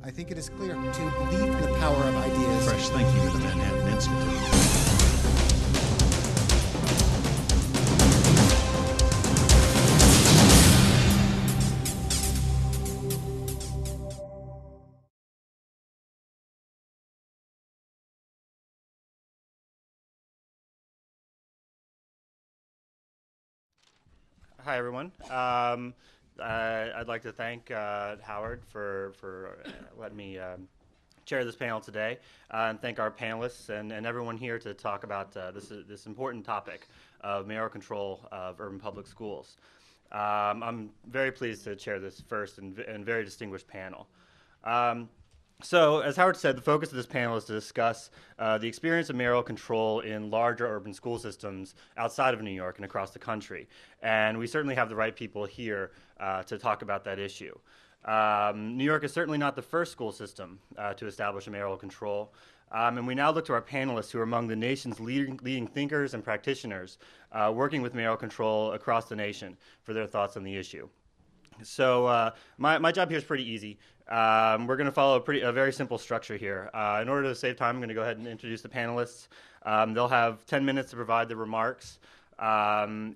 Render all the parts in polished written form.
I think it is clear to believe in the power of ideas. Fresh thinking of the Manhattan Institute. Hi, everyone. I'd like to thank Howard for letting me chair this panel today, and thank our panelists and everyone here to talk about this important topic of mayoral control of urban public schools. I'm very pleased to chair this first and very distinguished panel. So, as Howard said, the focus of this panel is to discuss the experience of mayoral control in larger urban school systems outside of New York and across the country. And we certainly have the right people here to talk about that issue. New York is certainly not the first school system to establish a mayoral control. And we now look to our panelists who are among the nation's leading thinkers and practitioners working with mayoral control across the nation for their thoughts on the issue. So my job here is pretty easy. We're going to follow a very simple structure here. In order to save time, I'm going to go ahead and introduce the panelists. They'll have 10 minutes to provide the remarks,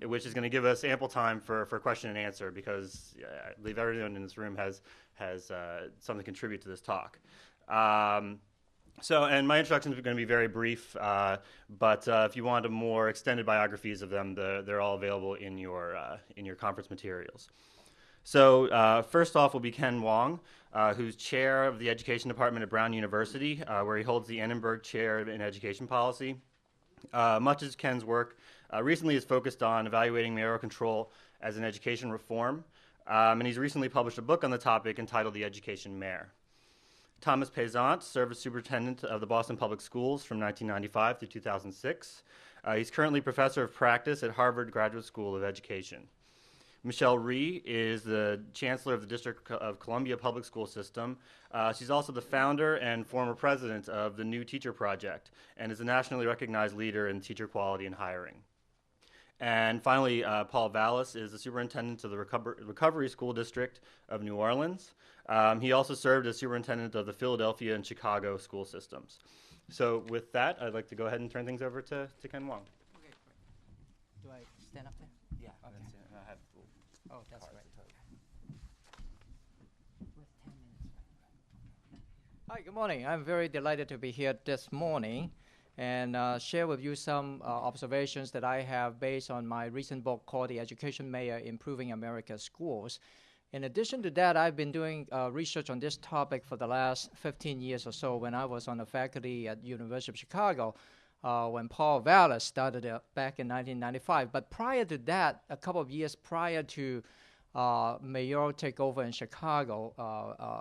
which is going to give us ample time for question and answer, because I believe everyone in this room has something to contribute to this talk. And my introduction is going to be very brief, but if you want more extended biographies of them, they're all available in your conference materials. So first off will be Ken Wong, who's chair of the Education Department at Brown University, where he holds the Annenberg Chair in Education Policy. Much of Ken's work recently is focused on evaluating mayoral control as an education reform, and he's recently published a book on the topic entitled The Education Mayor. Thomas Payzant served as superintendent of the Boston Public Schools from 1995 through 2006. He's currently professor of practice at Harvard Graduate School of Education. Rhee is the chancellor of the District of Columbia Public School System. She's also the founder and former president of the New Teacher Project, and is a nationally recognized leader in teacher quality and hiring. And finally, Paul Vallas is the superintendent of the Recovery School District of New Orleans. He also served as superintendent of the Philadelphia and Chicago school systems. So with that, I'd like to go ahead and turn things over to Ken Wong. Okay, great. Do I stand up there? Yeah, okay. That's it. I have Oh, that's great. With 10 minutes. Hi, good morning. I'm very delighted to be here this morning and share with you some observations that I have based on my recent book called The Education Mayor, Improving America's Schools. In addition to that, I've been doing research on this topic for the last 15 years or so when I was on the faculty at University of Chicago when Paul Vallas started back in 1995. But prior to that, a couple of years prior to mayoral takeover in Chicago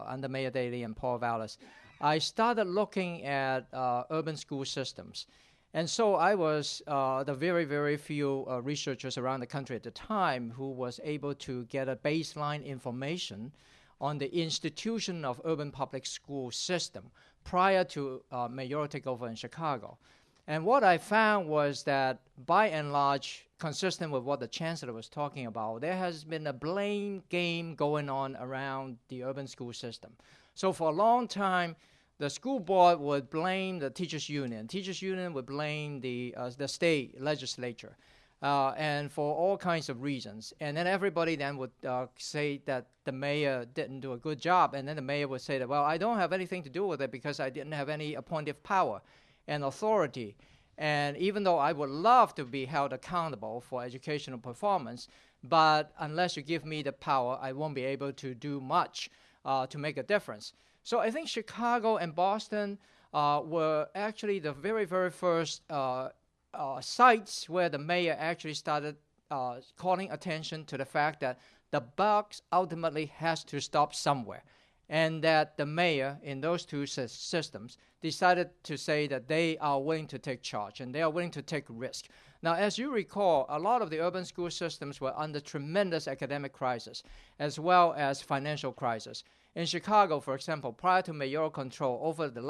under Mayor Daley and Paul Vallas, I started looking at urban school systems. And so I was the very, very few researchers around the country at the time who was able to get a baseline information on the institution of urban public school system prior to mayoral takeover in Chicago. And what I found was that, by and large, consistent with what the chancellor was talking about, there has been a blame game going on around the urban school system. So for a long time, the school board would blame the teachers' union. Teachers' union would blame the state legislature, and for all kinds of reasons. And then everybody then would say that the mayor didn't do a good job. And then the mayor would say that, well, I don't have anything to do with it because I didn't have any appointive power and authority. And even though I would love to be held accountable for educational performance, but unless you give me the power, I won't be able to do much to make a difference. So I think Chicago and Boston were actually the very, very first sites where the mayor actually started calling attention to the fact that the buck ultimately has to stop somewhere, and that the mayor in those two systems decided to say that they are willing to take charge and they are willing to take risk. Now, as you recall, a lot of the urban school systems were under tremendous academic crisis as well as financial crisis. In Chicago, for example, prior to mayoral control, over the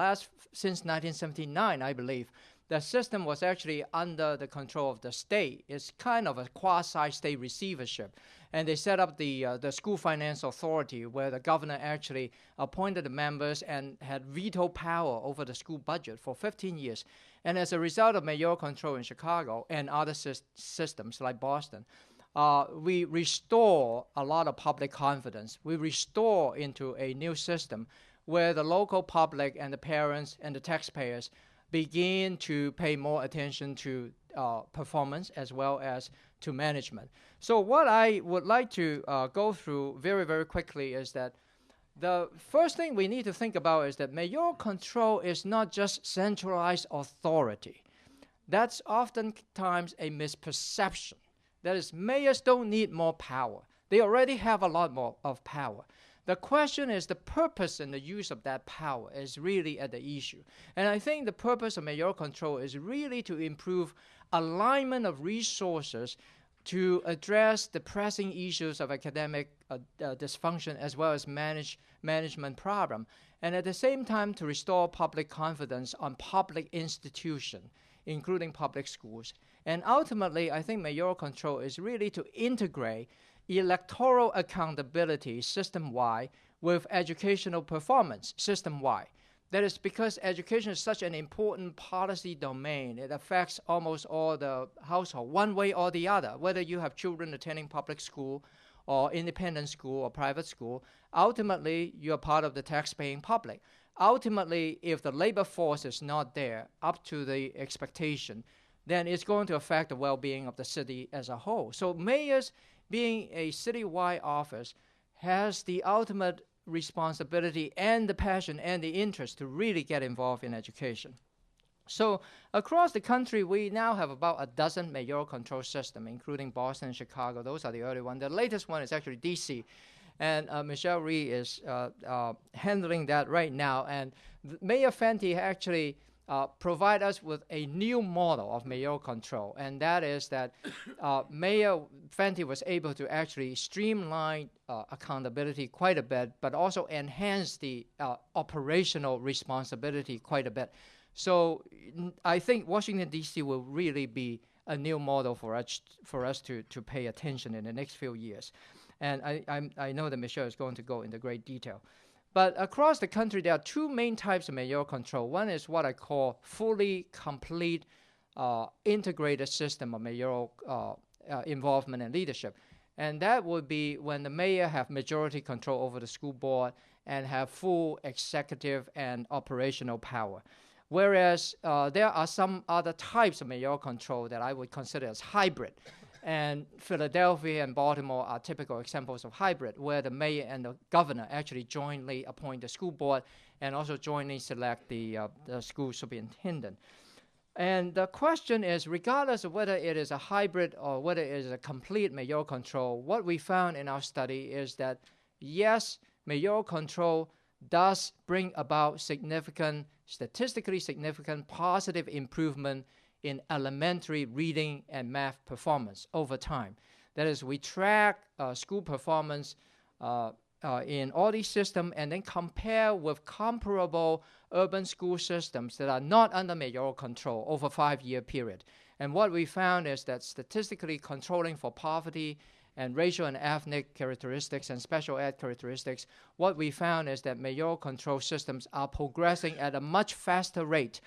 since 1979, I believe, the system was actually under the control of the state. It's kind of a quasi-state receivership. And they set up the school finance authority, where the governor actually appointed the members and had veto power over the school budget for 15 years. And as a result of mayoral control in Chicago and other systems like Boston, we restore a lot of public confidence. We restore into a new system where the local public and the parents and the taxpayers begin to pay more attention to performance as well as to management. So what I would like to go through very, very quickly is that the first thing we need to think about is that mayoral control is not just centralized authority. That's oftentimes a misperception. That is, mayors don't need more power. They already have a lot more of power. The question is the purpose and the use of that power is really at the issue. And I think the purpose of mayoral control is really to improve alignment of resources to address the pressing issues of academic dysfunction as well as management problem, and at the same time to restore public confidence on public institutions, including public schools. And ultimately, I think mayoral control is really to integrate electoral accountability system-wide with educational performance system-wide. That is because education is such an important policy domain. It affects almost all the household, one way or the other, whether you have children attending public school or independent school or private school. Ultimately, you're part of the tax-paying public. Ultimately, if the labor force is not there up to the expectation, then it's going to affect the well-being of the city as a whole. So mayors, being a citywide office, has the ultimate responsibility and the passion and the interest to really get involved in education. So across the country, we now have about a dozen mayoral control systems, including Boston and Chicago. Those are the early ones. The latest one is actually D.C., and Rhee is handling that right now. And Mayor Fenty actually provide us with a new model of mayoral control, and that is that Mayor Fenty was able to actually streamline accountability quite a bit, but also enhance the operational responsibility quite a bit. So I think Washington, D.C. will really be a new model for us to pay attention in the next few years. And I know that Michelle is going to go into great detail. But across the country, there are two main types of mayoral control. One is what I call fully complete integrated system of mayoral involvement and leadership. And that would be when the mayor have majority control over the school board and have full executive and operational power. Whereas there are some other types of mayoral control that I would consider as hybrid. And Philadelphia and Baltimore are typical examples of hybrid, where the mayor and the governor actually jointly appoint the school board and also jointly select the school superintendent. And the question is, regardless of whether it is a hybrid or whether it is a complete mayoral control, what we found in our study is that, yes, mayoral control does bring about statistically significant positive improvement in elementary reading and math performance over time. That is, we track school performance in all these systems and then compare with comparable urban school systems that are not under mayoral control over a 5-year period. And what we found is that statistically controlling for poverty and racial and ethnic characteristics and special ed characteristics, what we found is that mayoral control systems are progressing at a much faster rate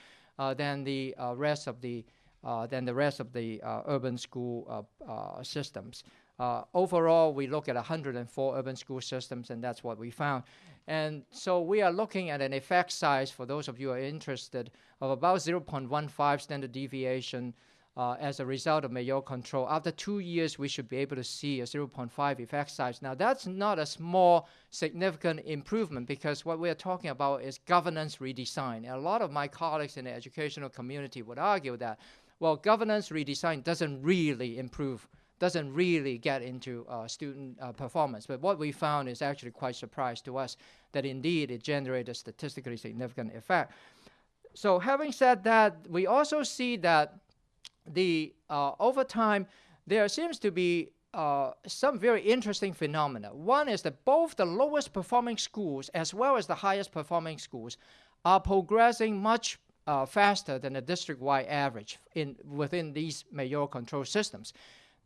than the rest of the urban school systems. Overall, we look at 104 urban school systems, and that's what we found. And so we are looking at an effect size, for those of you who are interested, of about 0.15 standard deviation as a result of mayoral control. After 2 years, we should be able to see a 0.5 effect size. Now, that's not a small, significant improvement, because what we're talking about is governance redesign. And a lot of my colleagues in the educational community would argue that, well, governance redesign doesn't really improve, doesn't really get into student performance. But what we found is actually quite surprising to us, that indeed it generated a statistically significant effect. So having said that, we also see that over time, there seems to be some very interesting phenomena. One is that both the lowest performing schools as well as the highest performing schools are progressing much faster than the district-wide average within these mayoral control systems.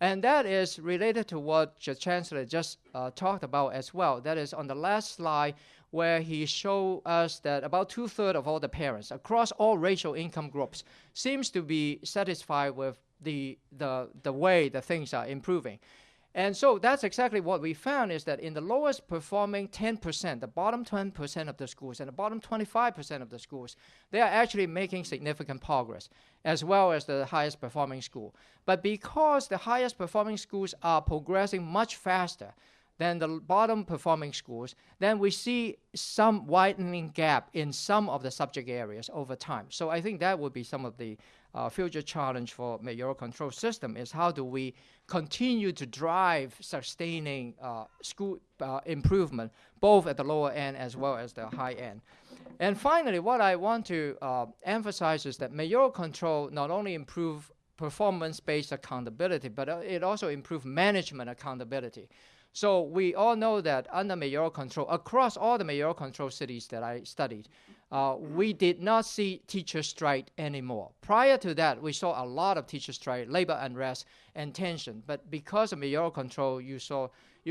And that is related to what the Chancellor just talked about as well. That is on the last slide where he showed us that about 2/3 of all the parents across all racial income groups seems to be satisfied with the way the things are improving. And so that's exactly what we found, is that in the lowest performing 10%, the bottom 10% of the schools and the bottom 25% of the schools, they are actually making significant progress, as well as the highest performing school. But because the highest performing schools are progressing much faster than the bottom performing schools, then we see some widening gap in some of the subject areas over time. So I think that would be some of the future challenge for mayoral control system, is how do we continue to drive sustaining school improvement, both at the lower end as well as the high end. And finally, what I want to emphasize is that mayoral control not only improve performance-based accountability, but it also improves management accountability. So we all know that under mayoral control, across all the mayoral control cities that I studied, we did not see teacher strike anymore. Prior to that, we saw a lot of teacher strike, labor unrest, and tension. But because of mayoral control, you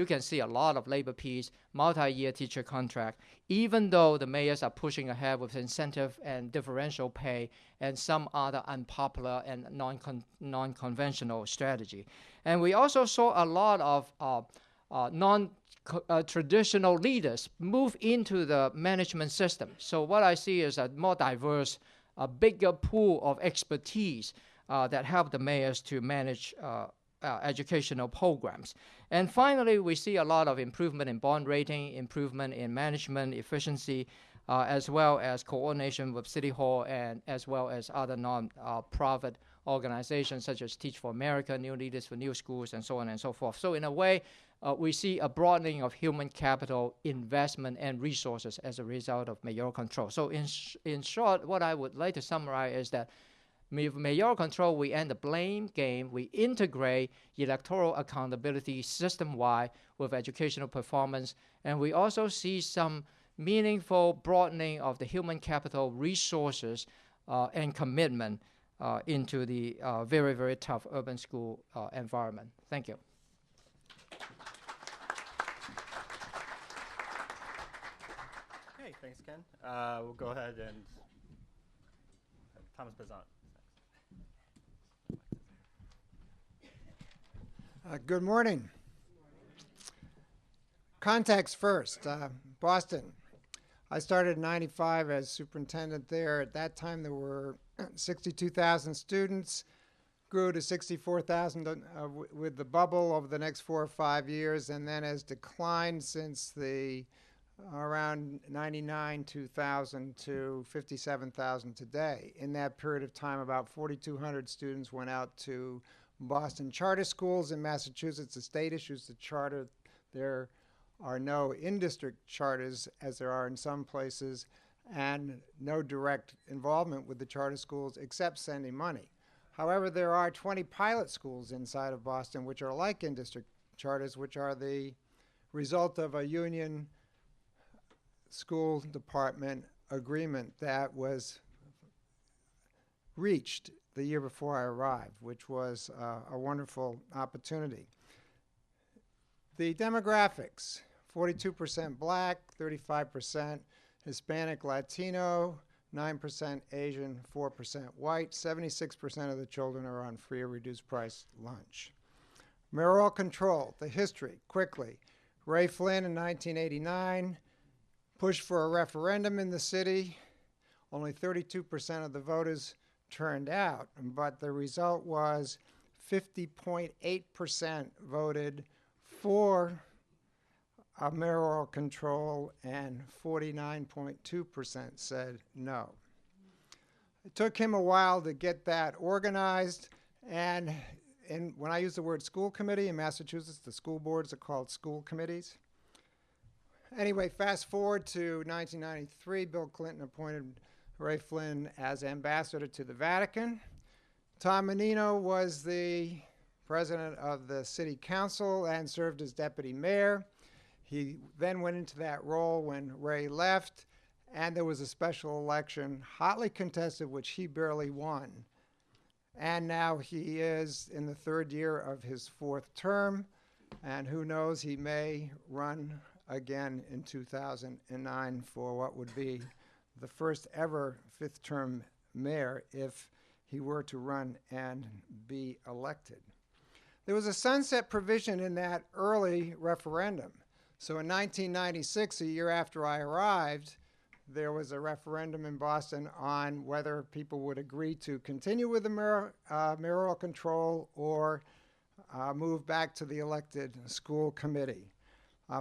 can see a lot of labor peace, multi-year teacher contract, even though the mayors are pushing ahead with incentive and differential pay and some other unpopular and non-conventional strategy. And we also saw a lot of non-traditional leaders move into the management system. So what I see is a more diverse, a bigger pool of expertise that help the mayors to manage educational programs. And finally, we see a lot of improvement in bond rating, improvement in management efficiency, as well as coordination with City Hall and as well as other non-profit organizations such as Teach for America, New Leaders for New Schools, and so on and so forth. So in a way, we see a broadening of human capital investment and resources as a result of mayoral control. So in short, what I would like to summarize is that with mayoral control, we end the blame game. We integrate electoral accountability system-wide with educational performance. And we also see some meaningful broadening of the human capital resources and commitment into the very, very tough urban school environment. Thank you. Hey, thanks, Ken. We'll go ahead and Thomas Payzant. Good morning. Context first. Boston. I started in '95 as superintendent there. At that time, there were 62,000 students, grew to 64,000 with the bubble over the next 4 or 5 years, and then has declined since around 99, 2000 to 57,000 today. In that period of time, about 4,200 students went out to Boston charter schools. In Massachusetts, the state issues the charter. There are no in-district charters, as there are in some places, and no direct involvement with the charter schools except sending money. However, there are 20 pilot schools inside of Boston which are like in-district charters, which are the result of a union school department agreement that was reached the year before I arrived, which was a wonderful opportunity. The demographics: 42% black, 35% Hispanic Latino, 9% Asian, 4% white. 76% of the children are on free or reduced price lunch. Mayoral control, the history, quickly. Ray Flynn in 1989 pushed for a referendum in the city. Only 32% of the voters turned out, but the result was 50.8% voted for mayoral control and 49.2% said no. It took him a while to get that organized, and when I use the word school committee in Massachusetts, the school boards are called school committees. Anyway, fast forward to 1993, Bill Clinton appointed Ray Flynn as ambassador to the Vatican. Tom Menino was the president of the city council and served as deputy mayor. He then went into that role when Ray left, and there was a special election, hotly contested, which he barely won. And now he is in the third year of his fourth term, and who knows, he may run again in 2009 for what would be the first ever fifth-term mayor if he were to run and be elected. There was a sunset provision in that early referendum. So in 1996, a year after I arrived, there was a referendum in Boston on whether people would agree to continue with the mayoral control or move back to the elected school committee.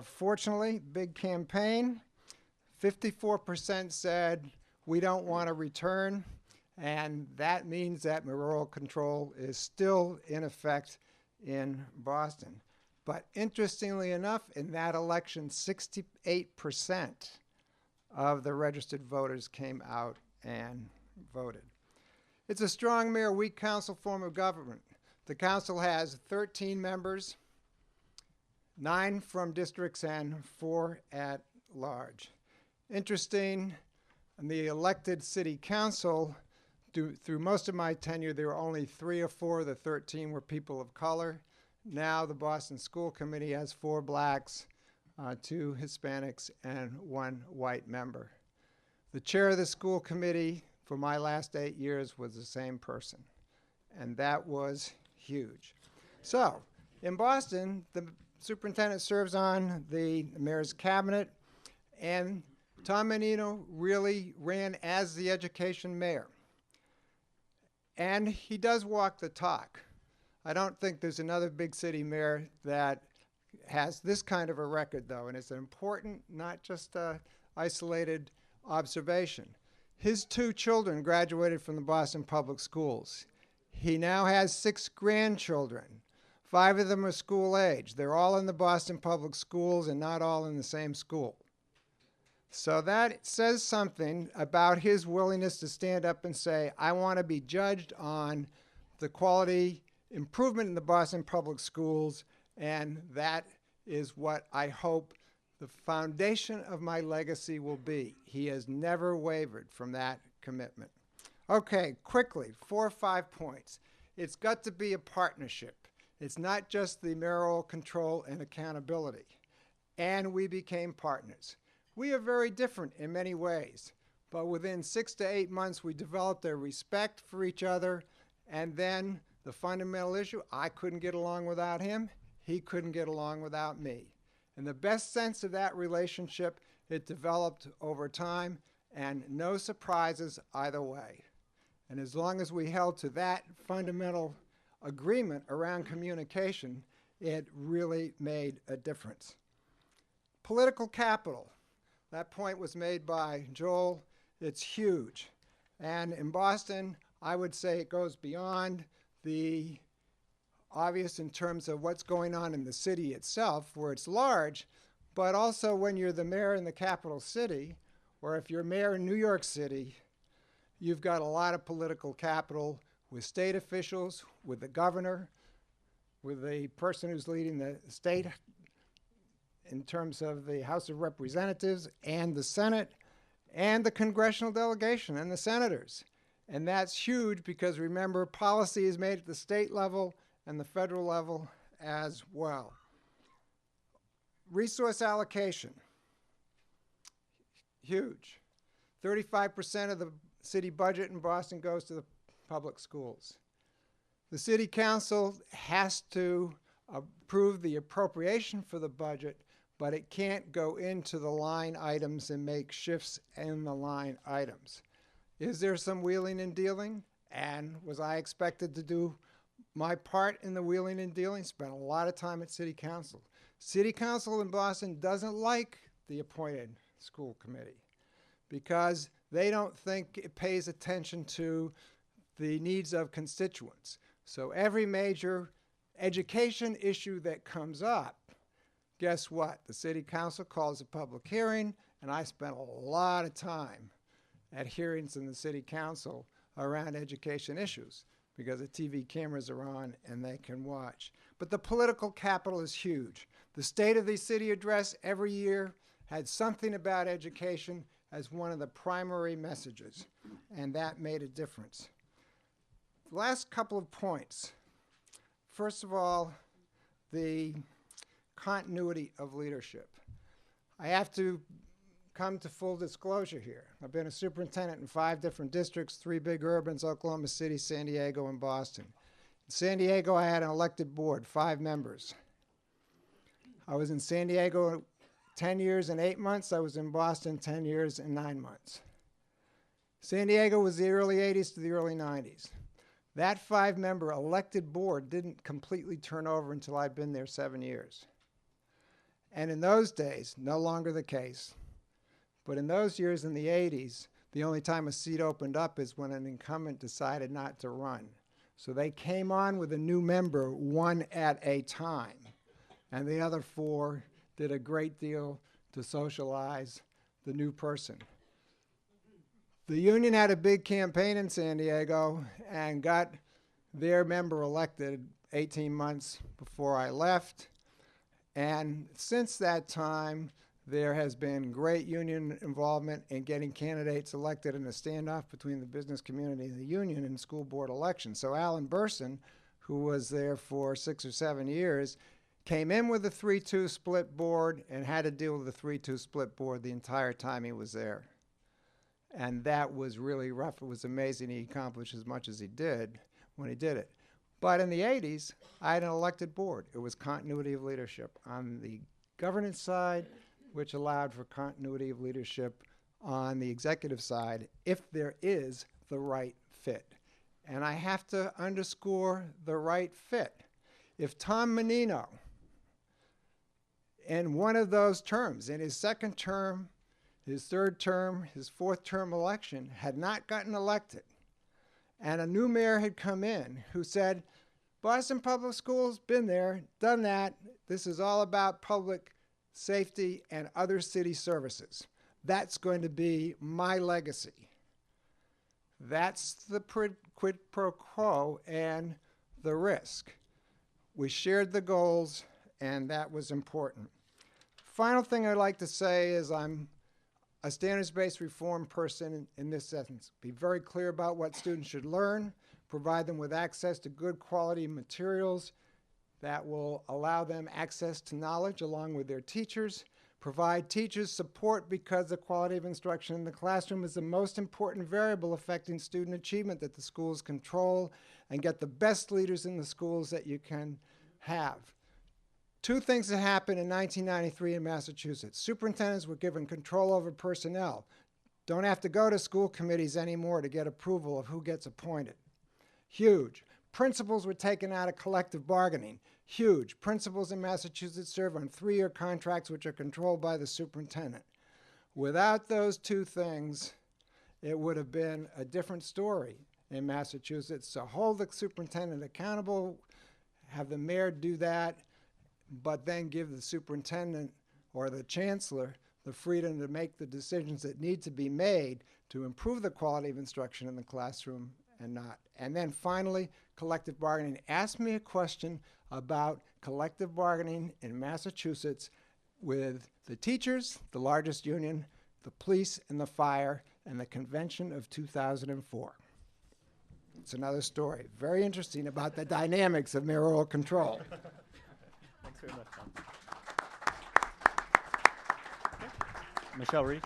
Fortunately, big campaign, 54% said we don't want to return, and that means that mayoral control is still in effect in Boston. But interestingly enough, in that election, 68% of the registered voters came out and voted. It's a strong mayor, weak council form of government. The council has 13 members, 9 from districts and 4 at large. Interesting, in the elected city council, through most of my tenure, there were only 3 or 4 of the 13 were people of color. Now the Boston School Committee has 4 blacks, 2 Hispanics, and 1 white member. The chair of the school committee for my last 8 years was the same person, and that was huge. So, in Boston, the superintendent serves on the mayor's cabinet, and Tom Menino really ran as the education mayor. And he does walk the talk. I don't think there's another big city mayor that has this kind of a record, though, and it's an important, not just an isolated observation. His 2 children graduated from the Boston Public Schools. He now has 6 grandchildren. 5 of them are school age. They're all in the Boston Public Schools and not all in the same school. So that says something about his willingness to stand up and say, I want to be judged on the quality improvement in the Boston Public Schools, and that is what I hope the foundation of my legacy will be. He has never wavered from that commitment. Okay, quickly, 4 or 5 points. It's got to be a partnership. It's not just the mayoral control and accountability. And we became partners. We are very different in many ways, but within 6 to 8 months, we developed a respect for each other, and then the fundamental issue, I couldn't get along without him, he couldn't get along without me. In the best sense of that relationship, it developed over time, and no surprises either way. And as long as we held to that fundamental agreement around communication, it really made a difference. Political capital. That point was made by Joel. It's huge. And in Boston, I would say it goes beyond the obvious in terms of what's going on in the city itself, where it's large, but also when you're the mayor in the capital city, or if you're mayor in New York City, you've got a lot of political capital with state officials, with the governor, with the person who's leading the state in terms of the House of Representatives and the Senate, and the congressional delegation and the senators. And that's huge because, remember, policy is made at the state level and the federal level as well. Resource allocation, huge. 35% of the city budget in Boston goes to the public schools. The city council has to approve the appropriation for the budget, but it can't go into the line items and make shifts in the line items. Is there some wheeling and dealing? And was I expected to do my part in the wheeling and dealing? Spent a lot of time at city council. City council in Boston doesn't like the appointed school committee because they don't think it pays attention to the needs of constituents. So every major education issue that comes up, guess what? The city council calls a public hearing, and I spent a lot of time at hearings in the city council around education issues because the TV cameras are on and they can watch. But the political capital is huge. The State of the City address every year had something about education. as one of the primary messages, and that made a difference. The last couple of points. First of all, the continuity of leadership. I have to come to full disclosure here. I've been a superintendent in 5 different districts, 3 big urbans, Oklahoma City, San Diego, and Boston. In San Diego, I had an elected board, 5 members. I was in San Diego 10 years and 8 months. I was in Boston 10 years and 9 months. San Diego was the early 80s to the early 90s. That 5-member elected board didn't completely turn over until I'd been there 7 years. And in those days, no longer the case, but in those years in the 80s, the only time a seat opened up is when an incumbent decided not to run. So they came on with a new member 1 at a time. And the other 4 did a great deal to socialize the new person. The union had a big campaign in San Diego and got their member elected 18 months before I left. And since that time, there has been great union involvement in getting candidates elected in a standoff between the business community and the union in school board elections. So Alan Burson, who was there for 6 or 7 years, came in with a 3-2 split board and had to deal with a 3-2 split board the entire time he was there. And that was really rough. It was amazing he accomplished as much as he did when he did it. But in the 80s, I had an elected board. It was continuity of leadership on the governance side, which allowed for continuity of leadership on the executive side if there is the right fit. And I have to underscore the right fit. If Tom Menino, in one of those terms, in his 2nd term, his 3rd term, his 4th term election, had not gotten elected, and a new mayor had come in who said, Boston Public Schools, been there, done that, this is all about public safety and other city services. That's going to be my legacy. That's the quid pro quo and the risk. We shared the goals, and that was important. Final thing I'd like to say is I'm a standards-based reform person in this sentence. Be very clear about what students should learn, provide them with access to good quality materials that will allow them access to knowledge along with their teachers, provide teachers support because the quality of instruction in the classroom is the most important variable affecting student achievement that the schools control, and get the best leaders in the schools that you can have. 2 things that happened in 1993 in Massachusetts. Superintendents were given control over personnel. Don't have to go to school committees anymore to get approval of who gets appointed. Huge. Principals were taken out of collective bargaining. Huge. Principals in Massachusetts serve on 3-year contracts which are controlled by the superintendent. Without those 2 things, it would have been a different story in Massachusetts. So hold the superintendent accountable, have the mayor do that, but then give the superintendent or the chancellor the freedom to make the decisions that need to be made to improve the quality of instruction in the classroom and not. And then finally, collective bargaining. Ask me a question about collective bargaining in Massachusetts with the teachers, the largest union, the police and the fire, and the convention of 2004. It's another story. Very interesting about the dynamics of mayoral control. Thanks very much, Tom. Michelle Rhee.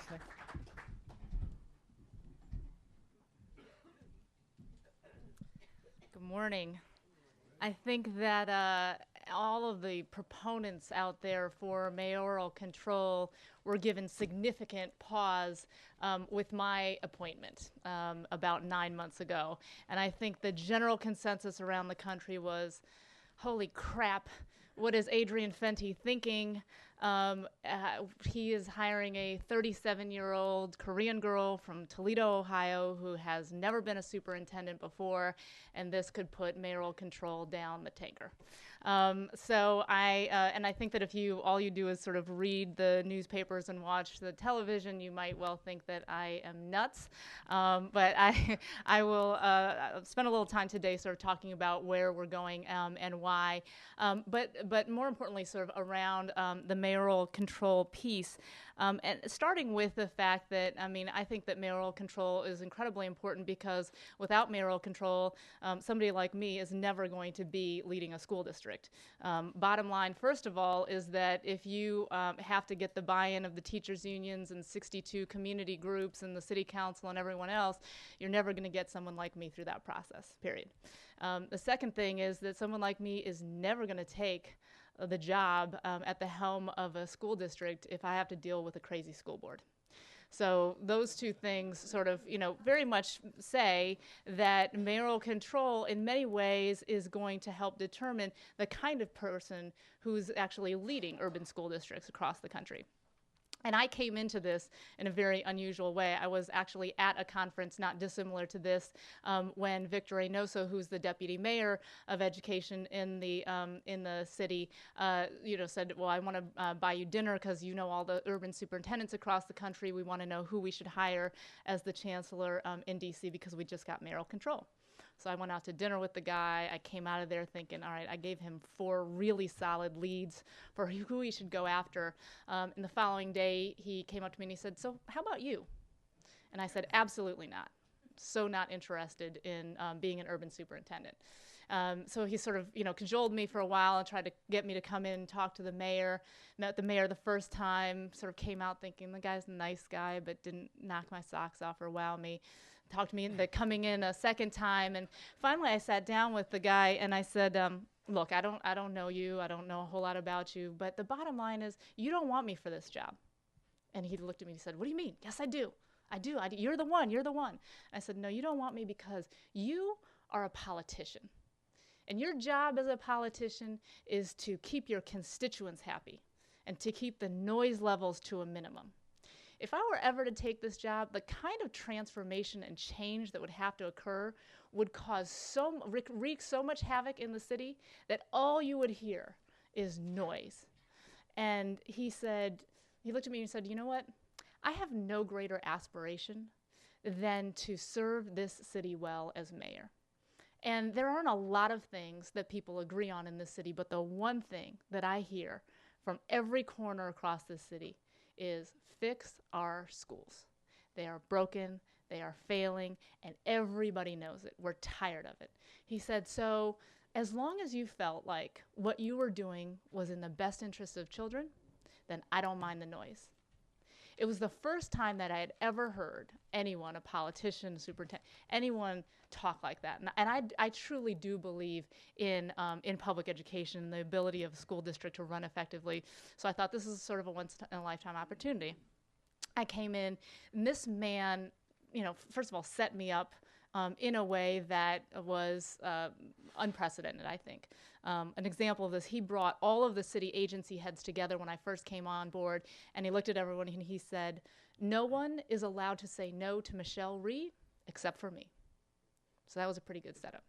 Good morning. I think that all of the proponents out there for mayoral control were given significant pause with my appointment about 9 months ago. And I think the general consensus around the country was, holy crap, what is Adrian Fenty thinking? He is hiring a 37-year-old Korean girl from Toledo, Ohio, who has never been a superintendent before, and this could put mayoral control down the tanker. So I think that if all you do is sort of read the newspapers and watch the television, you might well think that I am nuts. But I will spend a little time today sort of talking about where we're going and why. But more importantly, sort of around the mayoral control piece. And starting with the fact that, I mean, I think that mayoral control is incredibly important because without mayoral control, somebody like me is never going to be leading a school district. Bottom line, first of all, is that if you have to get the buy-in of the teachers' unions and 62 community groups and the city council and everyone else, you're never going to get someone like me through that process, period. The second thing is that someone like me is never going to take the job at the helm of a school district if I have to deal with a crazy school board. So those two things sort of, very much say that mayoral control in many ways is going to help determine the kind of person who's actually leading urban school districts across the country. And I came into this in a very unusual way. I was actually at a conference not dissimilar to this when Victor Reynoso, who's the deputy mayor of education in the city, said, well, I want to buy you dinner because you know all the urban superintendents across the country. We want to know who we should hire as the chancellor in D.C. because we just got mayoral control. So I went out to dinner with the guy. I came out of there thinking, all right, I gave him 4 really solid leads for who he should go after. And the following day, he came up to me and he said, so how about you? And I said, absolutely not. So not interested in being an urban superintendent. So he sort of, cajoled me for a while and tried to get me to come in and talk to the mayor. Met the mayor the first time, sort of came out thinking the guy's a nice guy, but didn't knock my socks off or wow me. Talked to me into coming in a second time, and finally I sat down with the guy and I said, look, I don't know you, I don't know a whole lot about you, but the bottom line is you don't want me for this job. And he looked at me and he said, what do you mean? Yes, I do. You're the one. I said, no, you don't want me because you are a politician. And your job as a politician is to keep your constituents happy and to keep the noise levels to a minimum. If I were ever to take this job, the kind of transformation and change that would have to occur would wreak so much havoc in the city that all you would hear is noise. And he looked at me and said, you know what? I have no greater aspiration than to serve this city well as mayor. And there aren't a lot of things that people agree on in this city, but the one thing that I hear from every corner across this city is fix our schools. They are broken, they are failing, and everybody knows it. We're tired of it. He said, so as long as you felt like what you were doing was in the best interest of children, then I don't mind the noise. It was the first time that I had ever heard anyone, a politician, superintendent, anyone talk like that. And I truly do believe in public education, the ability of a school district to run effectively. So I thought this is sort of a once-in-a-lifetime opportunity. I came in, and this man, first of all, set me up in a way that was unprecedented, I think. An example of this, he brought all of the city agency heads together when I first came on board, and he looked at everyone and he said, no one is allowed to say no to Michelle Rhee except for me. So that was a pretty good setup.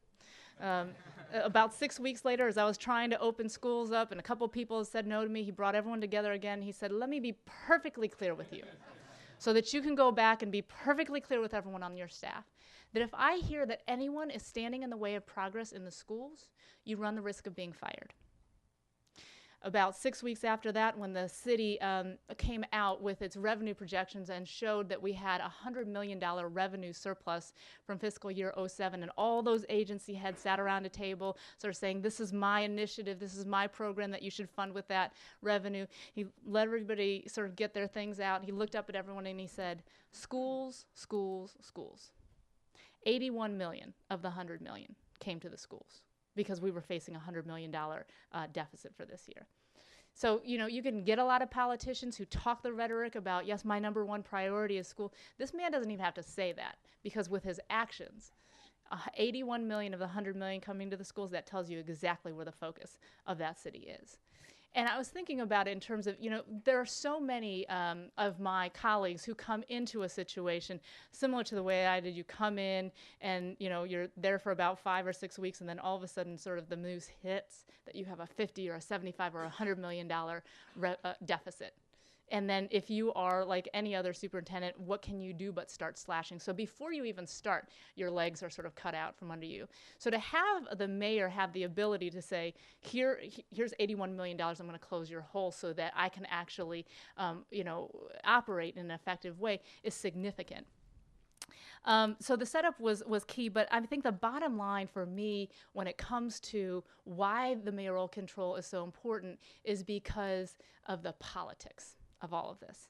About 6 weeks later, as I was trying to open schools up and a couple people said no to me, he brought everyone together again. He said, let me be perfectly clear with you so that you can go back and be perfectly clear with everyone on your staff, that if I hear that anyone is standing in the way of progress in the schools, you run the risk of being fired. About 6 weeks after that, when the city came out with its revenue projections and showed that we had a $100 million revenue surplus from fiscal year 07, and all those agency heads sat around a table sort of saying, this is my initiative, this is my program that you should fund with that revenue. He let everybody sort of get their things out. He looked up at everyone and he said, schools, schools, schools. 81 million of the 100 million came to the schools, because we were facing a $100 million deficit for this year. So, you can get a lot of politicians who talk the rhetoric about, yes, my number one priority is school. This man doesn't even have to say that, because with his actions, 81 million of the 100 million coming to the schools, that tells you exactly where the focus of that city is. And I was thinking about it in terms of, there are so many of my colleagues who come into a situation similar to the way I did. You come in and, you're there for about 5 or 6 weeks, and then all of a sudden sort of the news hits that you have a 50 or a 75 or a $100 million deficit. And then if you are like any other superintendent, what can you do but start slashing? So before you even start, your legs are sort of cut out from under you. So to have the mayor have the ability to say, here's $81 million, I'm going to close your hole so that I can actually, operate in an effective way is significant. So the setup was key, but I think the bottom line for me when it comes to why the mayoral control is so important is because of the politics of all of this.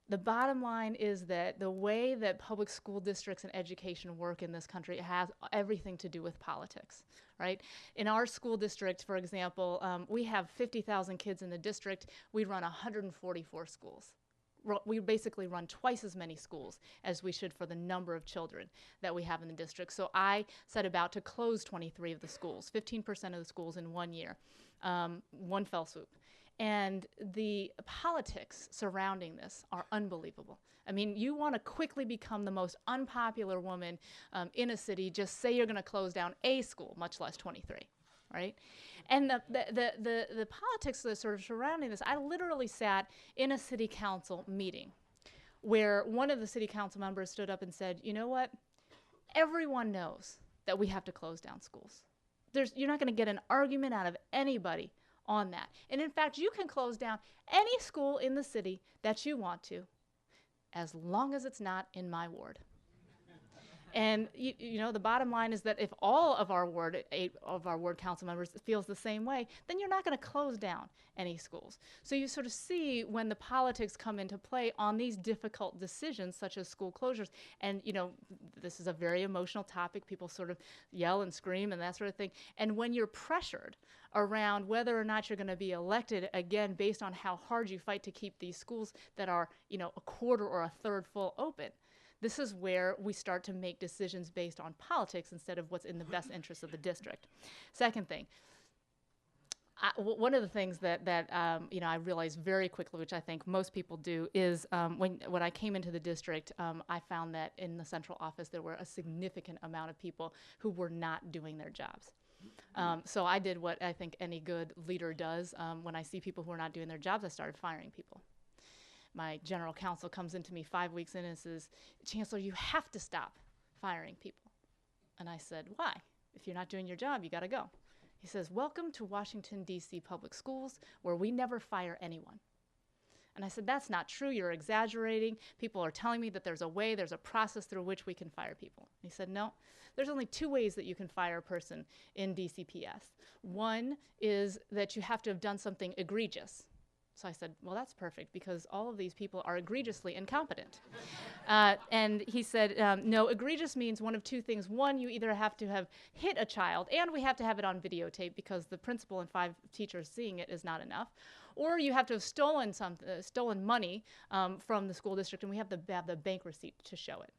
The bottom line is that the way that public school districts and education work in this country has everything to do with politics, right? In our school district, for example, we have 50,000 kids in the district. We run 144 schools. We basically run twice as many schools as we should for the number of children that we have in the district. So I set about to close 23 of the schools, 15% of the schools in 1 year, one fell swoop. And the politics surrounding this are unbelievable. I mean, you want to quickly become the most unpopular woman in a city, just say you're going to close down a school, much less 23, right? And the politics that are sort of surrounding this, I literally sat in a city council meeting where one of the city council members stood up and said, you know what? Everyone knows that we have to close down schools. You're not going to get an argument out of anybody on that. And in fact, you can close down any school in the city that you want to, as long as it's not in my ward. And the bottom line is that if all of our ward council members feels the same way, then you're not going to close down any schools. So you sort of see when the politics come into play on these difficult decisions, such as school closures. And this is a very emotional topic. People sort of yell and scream and that sort of thing. And when you're pressured around whether or not you're going to be elected again based on how hard you fight to keep these schools that are a quarter or a third full open. This is where we start to make decisions based on politics instead of what's in the best interest of the district. Second thing, one of the things that I realized very quickly, which I think most people do, is when I came into the district, I found that in the central office there were a significant amount of people who were not doing their jobs. So I did what I think any good leader does. When I see people who are not doing their jobs, I started firing people. My general counsel comes into me 5 weeks in and says, Chancellor, you have to stop firing people. And I said, why? If you're not doing your job, you got to go. He says, welcome to Washington, D.C. public schools, where we never fire anyone. And I said, that's not true. You're exaggerating. People are telling me that there's a process through which we can fire people. And he said, no, there's only 2 ways that you can fire a person in DCPS. One is that you have to have done something egregious. So I said, well, that's perfect because all of these people are egregiously incompetent. And he said, no, egregious means one of 2 things. One, you either have to have hit a child, and we have to have it on videotape because the principal and 5 teachers seeing it is not enough. Or you have to have stolen money from the school district, and we have the bank receipt to show it.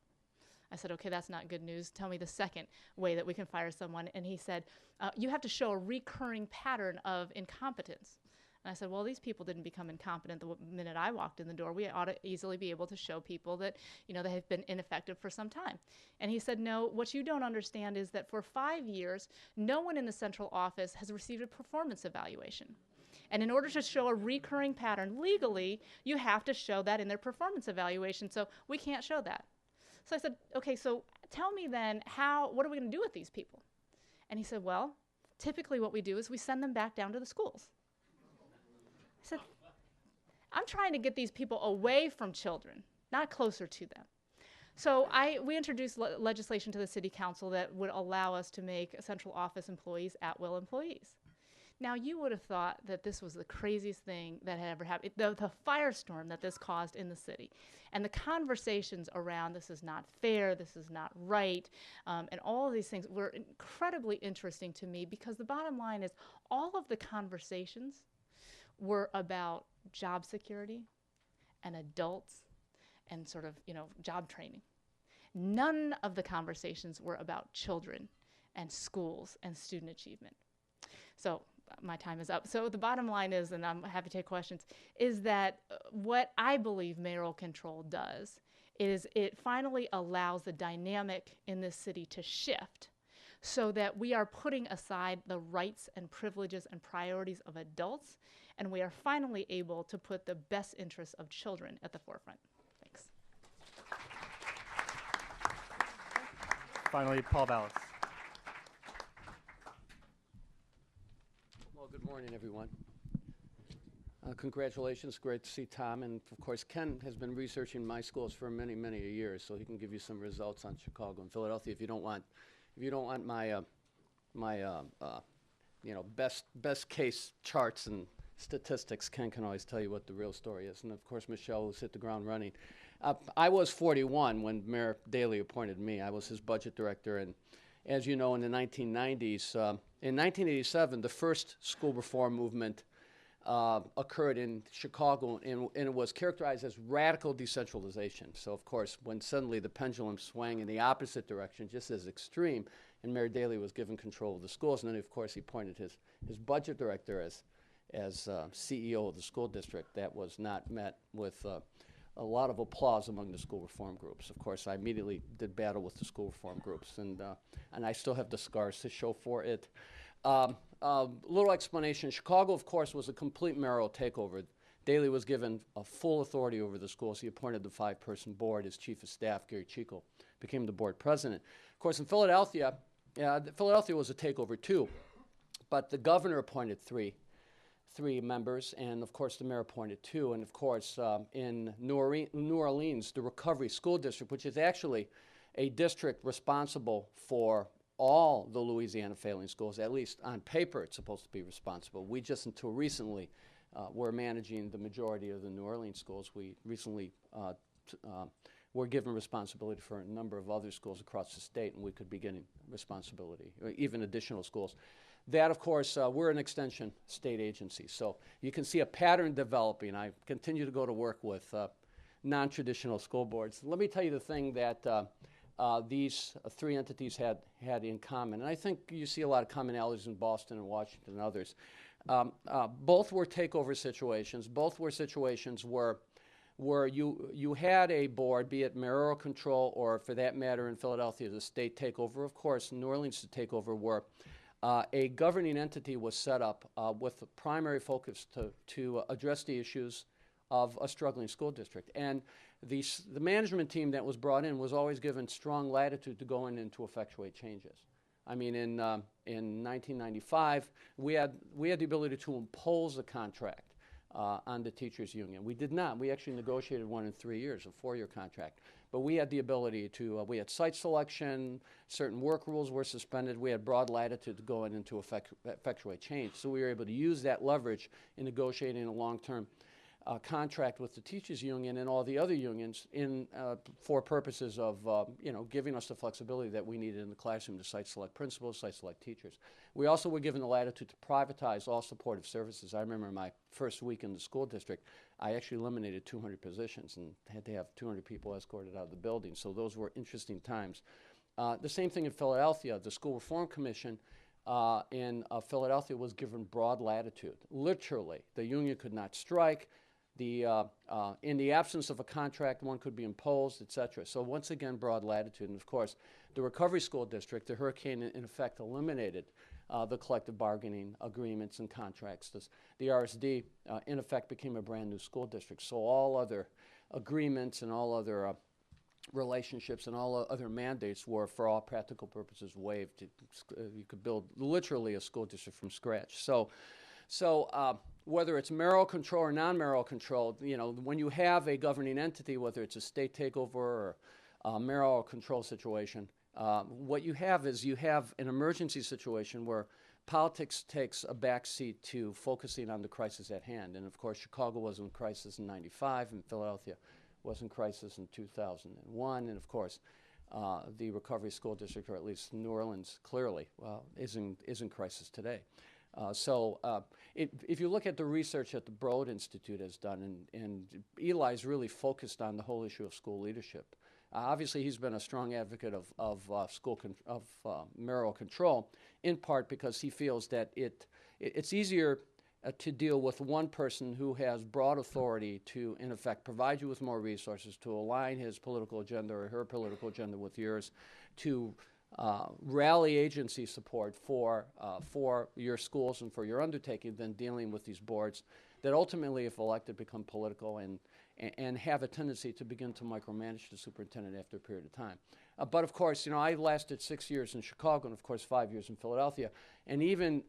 I said, okay, that's not good news. Tell me the second way that we can fire someone. And he said, you have to show a recurring pattern of incompetence. And I said, well, these people didn't become incompetent the minute I walked in the door. We ought to easily be able to show people that, they have been ineffective for some time. And he said, no, what you don't understand is that for 5 years, no one in the central office has received a performance evaluation. And in order to show a recurring pattern legally, you have to show that in their performance evaluation. So we can't show that. So I said, okay, so tell me then what are we going to do with these people? And he said, well, typically what we do is we send them back down to the schools. I said, I'm trying to get these people away from children, not closer to them. So we introduced legislation to the city council that would allow us to make central office employees at-will employees. Now, you would have thought that this was the craziest thing that had ever happened, the firestorm that this caused in the city. And the conversations around this is not fair, this is not right, and all of these things were incredibly interesting to me because the bottom line is all of the conversations were about job security and adults and sort of, job training. None of the conversations were about children and schools and student achievement. So my time is up. So the bottom line is, and I'm happy to take questions, is that what I believe mayoral control does is it finally allows the dynamic in this city to shift so that we are putting aside the rights and privileges and priorities of adults and we are finally able to put the best interests of children at the forefront. Thanks. Finally, Paul Vallas. Well, good morning, everyone. Congratulations. Great to see Tom. And, of course, Ken has been researching my schools for many, many years, so he can give you some results on Chicago and Philadelphia. If you don't want my best case charts and statistics, Ken can always tell you what the real story is. And, of course, Michelle has hit the ground running. I was 41 when Mayor Daley appointed me. I was his budget director. And as you know, in the 1990s, in 1987, the first school reform movement occurred in Chicago, and it was characterized as radical decentralization. So, of course, when suddenly the pendulum swung in the opposite direction, just as extreme, and Mayor Daley was given control of the schools, and then, of course, he appointed his budget director as CEO of the school district. That was not met with a lot of applause among the school reform groups. Of course, I immediately did battle with the school reform groups, and I still have the scars to show for it. Little explanation. Chicago, of course, was a complete mayoral takeover. Daley was given full authority over the schools. He appointed the 5-person board. His chief of staff, Gary Chico, became the board president. Of course, in Philadelphia, Philadelphia was a takeover too, but the governor appointed three members, and of course the mayor appointed 2. And of course, in New Orleans, the Recovery School District, which is actually a district responsible for all the Louisiana failing schools, at least on paper it's supposed to be responsible. We just until recently were managing the majority of the New Orleans schools. We recently were given responsibility for a number of other schools across the state, and we could be getting responsibility, or even additional schools. That, of course, we're an extension state agency, so you can see a pattern developing. I continue to go to work with non-traditional school boards. Let me tell you the thing that these 3 entities had in common, and I think you see a lot of commonalities in Boston and Washington and others. Both were takeover situations. Both were situations where you had a board, be it mayoral control or, for that matter, in Philadelphia, the state takeover. Of course, in New Orleans, the takeover where a governing entity was set up with the primary focus to address the issues of a struggling school district. And the management team that was brought in was always given strong latitude to go in and to effectuate changes. I mean, in 1995, we had the ability to impose a contract on the teachers' union. We did not. We actually negotiated one in 3 years, a 4-year contract. But we had the ability to, we had site selection, certain work rules were suspended, we had broad latitude to go in and to effectuate change. So we were able to use that leverage in negotiating a long-term contract with the teachers' union and all the other unions for purposes of giving us the flexibility that we needed in the classroom to site select principals, site select teachers. We also were given the latitude to privatize all supportive services. I remember my first week in the school district, I actually eliminated 200 positions and had to have 200 people escorted out of the building. So those were interesting times. The same thing in Philadelphia. The School Reform Commission in Philadelphia was given broad latitude. Literally, the union could not strike. In the absence of a contract, one could be imposed, et cetera. So once again, broad latitude. And of course, the Recovery School District, the hurricane in effect eliminated the collective bargaining agreements and contracts. The RSD, in effect, became a brand new school district. So all other agreements and all other relationships and all other mandates were, for all practical purposes, waived. You could build literally a school district from scratch. So whether it's mayoral control or non-mayoral control, when you have a governing entity, whether it's a state takeover or a mayoral control situation, what you have is you have an emergency situation where politics takes a backseat to focusing on the crisis at hand. And of course, Chicago was in crisis in '95, and Philadelphia was in crisis in 2001, and of course, the Recovery School District, or at least New Orleans, clearly is in crisis today. If you look at the research that the Broad Institute has done, and Eli's really focused on the whole issue of school leadership. Obviously, he's been a strong advocate of mayoral control, in part because he feels that it's easier to deal with one person who has broad authority to, in effect, provide you with more resources, to align his political agenda or her political agenda with yours, to rally agency support for your schools and for your undertaking than dealing with these boards that ultimately, if elected, become political and have a tendency to begin to micromanage the superintendent after a period of time. But of course, I lasted 6 years in Chicago and of course 5 years in Philadelphia. And even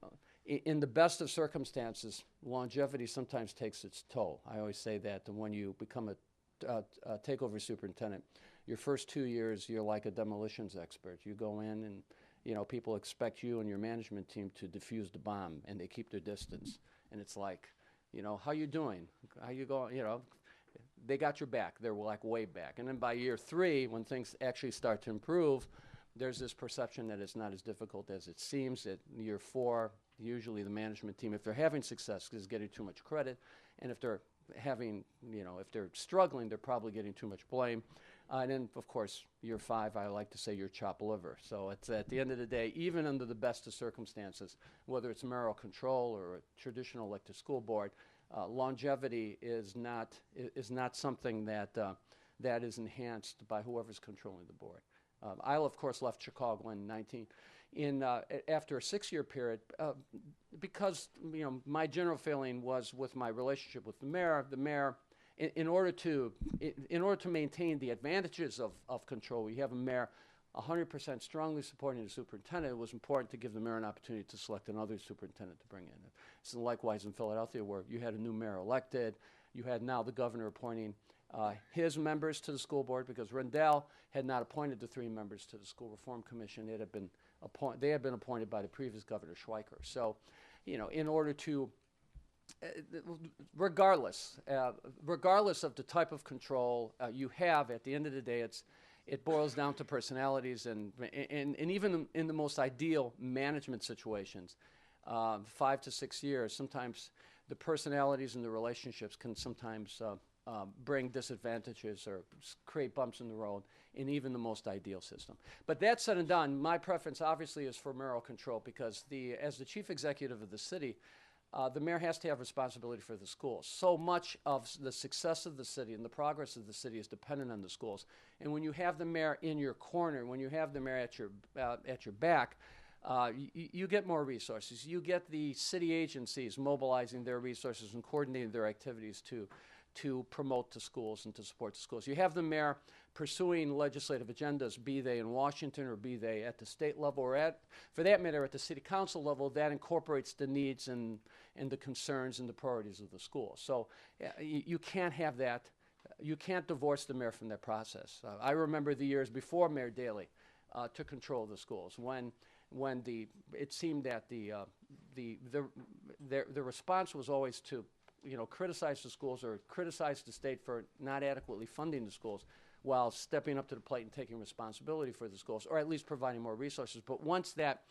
in the best of circumstances, longevity sometimes takes its toll. I always say that when you become a takeover superintendent, your first 2 years, you're like a demolitions expert. You go in and, people expect you and your management team to defuse the bomb, and they keep their distance. And it's like, how you doing? How you going? They got your back. They're like way back. And then by year 3, when things actually start to improve, there's this perception that it's not as difficult as it seems. At year 4, usually the management team, if they're having success, is getting too much credit. And if they're if they're struggling, they're probably getting too much blame. And then, of course, year 5, I like to say you're chopped liver. So it's at the end of the day, even under the best of circumstances, whether it's mayoral control or a traditional elected school board, longevity is not something that is enhanced by whoever's controlling the board. I, of course, left Chicago after a 6-year period because my general feeling was with my relationship with the mayor. In order to maintain the advantages of control, we have a mayor 100% strongly supporting the superintendent. It was important to give the mayor an opportunity to select another superintendent to bring in. So likewise in Philadelphia, where you had a new mayor elected, you had now the governor appointing his members to the school board, because Rendell had not appointed the 3 members to the School Reform Commission. They had been appointed by the previous governor, Schweiker. So, in order to regardless of the type of control you have, at the end of the day, it boils down to personalities, and even in the most ideal management situations, 5 to 6 years, sometimes the personalities and the relationships can sometimes bring disadvantages or create bumps in the road in even the most ideal system. But that said and done, my preference obviously is for mayoral control, because as the chief executive of the city, the mayor has to have responsibility for the schools. So much of the success of the city and the progress of the city is dependent on the schools. And when you have the mayor in your corner, when you have the mayor at your back, you get more resources. You get the city agencies mobilizing their resources and coordinating their activities to promote the schools and to support the schools. You have the mayor pursuing legislative agendas, be they in Washington or be they at the state level, or for that matter, at the city council level, that incorporates the needs and the concerns and the priorities of the school. So you can't have that. You can't divorce the mayor from that process. I remember the years before Mayor Daley took control of the schools, when it seemed that the response was always to criticize the schools or criticize the state for not adequately funding the schools, while stepping up to the plate and taking responsibility for the schools, or at least providing more resources. But once that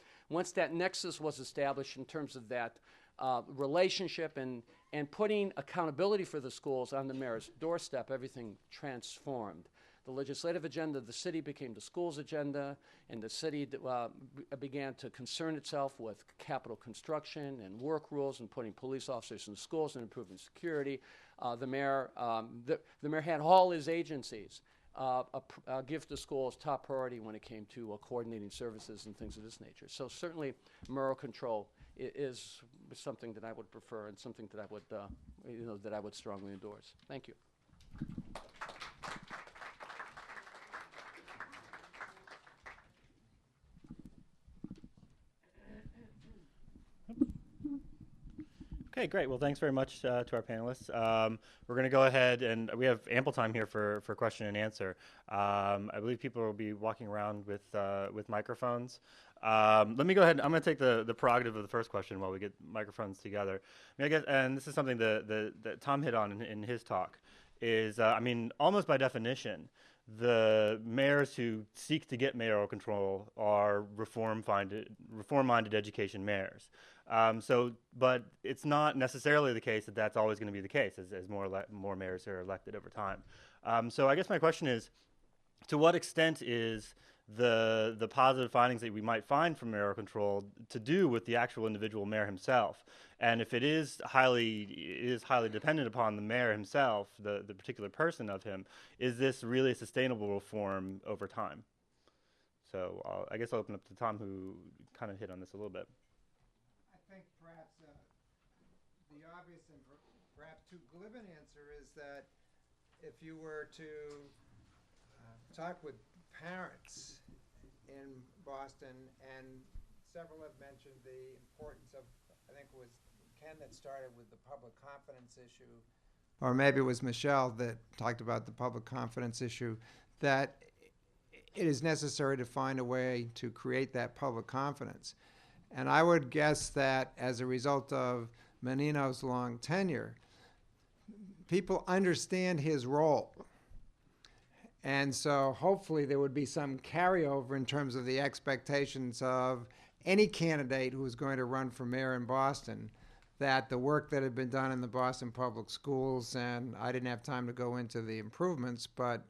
nexus was established in terms of that relationship and putting accountability for the schools on the mayor's doorstep, everything transformed. The legislative agenda of the city became the school's agenda, and the city began to concern itself with capital construction and work rules and putting police officers in the schools and improving security. The mayor had all his agencies give the schools top priority when it came to coordinating services and things of this nature. So certainly mayoral control is something that I would prefer, and something that I would strongly endorse. Thank you. Okay, great. Well, thanks very much to our panelists. We're going to go ahead, and we have ample time here for question and answer. I believe people will be walking around with microphones. Let me go ahead. I'm going to take the prerogative of the first question while we get microphones together. I guess, and this is something that Tom hit on in his talk, is almost by definition, the mayors who seek to get mayoral control are reform-minded education mayors. But it's not necessarily the case that that's always going to be the case as more mayors are elected over time. So I guess my question is, to what extent is the positive findings that we might find from mayoral control to do with the actual individual mayor himself? And if it is highly dependent upon the mayor himself, the particular person of him, is this really a sustainable reform over time? So I guess I'll open up to Tom, who kind of hit on this a little bit. I think perhaps the obvious and perhaps too glib an answer is that if you were to talk with parents in Boston, and several have mentioned the importance of, I think it was Ken that started with the public confidence issue, or maybe it was Michelle that talked about the public confidence issue, that it is necessary to find a way to create that public confidence. And I would guess that as a result of Menino's long tenure, people understand his role. And so hopefully there would be some carryover in terms of the expectations of any candidate who is going to run for mayor in Boston, that the work that had been done in the Boston public schools, and I didn't have time to go into the improvements, but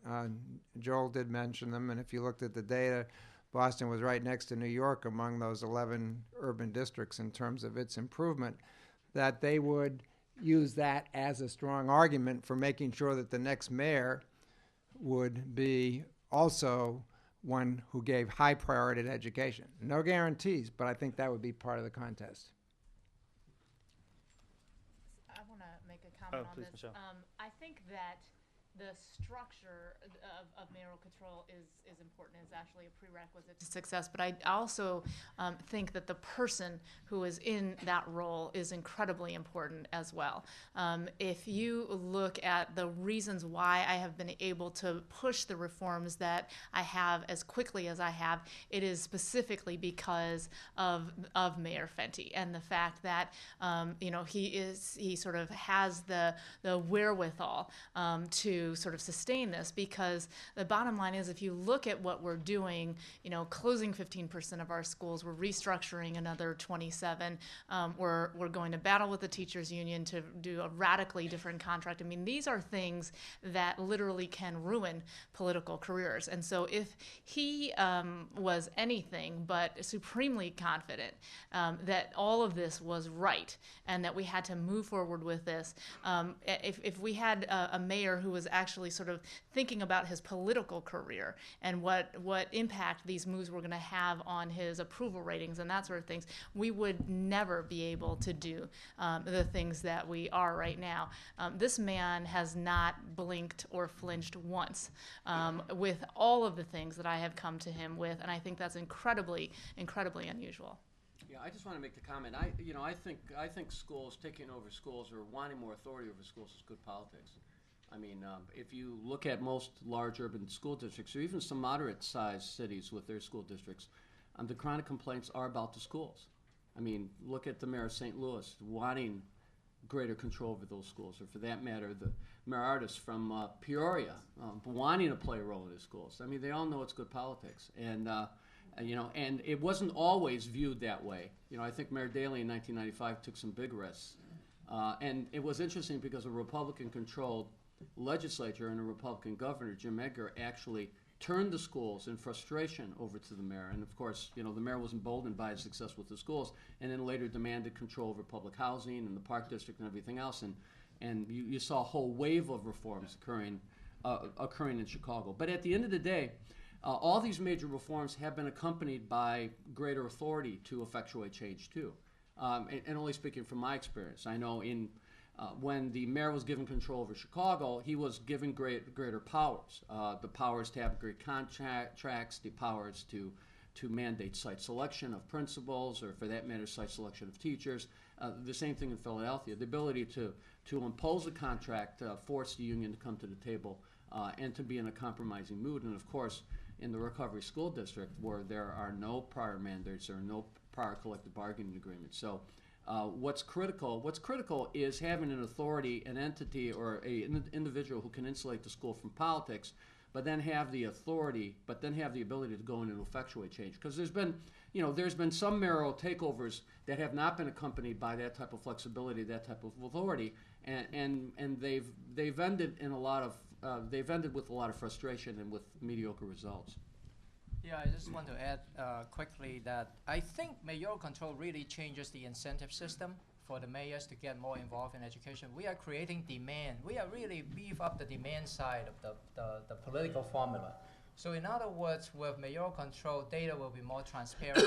Joel did mention them, and if you looked at the data, Boston was right next to New York among those 11 urban districts in terms of its improvement, that they would use that as a strong argument for making sure that the next mayor would be also one who gave high priority to education. No guarantees, but I think that would be part of the contest. I want to make a comment on please, this. Michelle. I think that the structure of mayoral control is important, is actually a prerequisite to success. But I also think that the person who is in that role is incredibly important as well. If you look at the reasons why I have been able to push the reforms that I have as quickly as I have, it is specifically because of Mayor Fenty and the fact that he sort of has the wherewithal to sort of sustain this, because the bottom line is, if you look at what we're doing, closing 15% of our schools, we're restructuring another 27, we're going to battle with the teachers union to do a radically different contract. I mean, these are things that literally can ruin political careers. And so if he was anything but supremely confident that all of this was right and that we had to move forward with this, if we had a mayor who was actually sort of thinking about his political career and what impact these moves were going to have on his approval ratings and that sort of things, we would never be able to do the things that we are right now. This man has not blinked or flinched once with all of the things that I have come to him with, and I think that's incredibly, incredibly unusual. Yeah, I just want to make the comment. I think schools, taking over schools or wanting more authority over schools is good politics. I mean, if you look at most large urban school districts, or even some moderate-sized cities with their school districts, the chronic complaints are about the schools. I mean, look at the mayor of St. Louis wanting greater control over those schools, or for that matter, the mayor artists from Peoria wanting to play a role in his schools. I mean, they all know it's good politics, and and it wasn't always viewed that way. I think Mayor Daley in 1995 took some big risks, and it was interesting because a Republican-controlled legislature and a Republican governor, Jim Edgar, actually turned the schools in frustration over to the mayor. And of course, the mayor was emboldened by his success with the schools, and then later demanded control over public housing and the Park District and everything else. And you saw a whole wave of reforms occurring in Chicago. But at the end of the day, all these major reforms have been accompanied by greater authority to effectuate change too. And only speaking from my experience, I know when the mayor was given control over Chicago, he was given greater powers. The powers to have great contracts, the powers to mandate site selection of principals, or for that matter, site selection of teachers. The same thing in Philadelphia. The ability to impose a contract, force the union to come to the table, and to be in a compromising mood. And of course, in the Recovery School District, where there are no prior mandates, there are no prior collective bargaining agreements. So what's critical is having an authority, an entity, or an individual who can insulate the school from politics, but then have the authority, but then have the ability to go in and effectuate change. Because there's been some mayoral takeovers that have not been accompanied by that type of flexibility, that type of authority, and they've ended with a lot of frustration and with mediocre results. Yeah, I just want to add quickly that I think mayoral control really changes the incentive system for the mayors to get more involved in education. We are creating demand. We are really beef up the demand side of the political formula. So in other words, with mayoral control, data will be more transparent,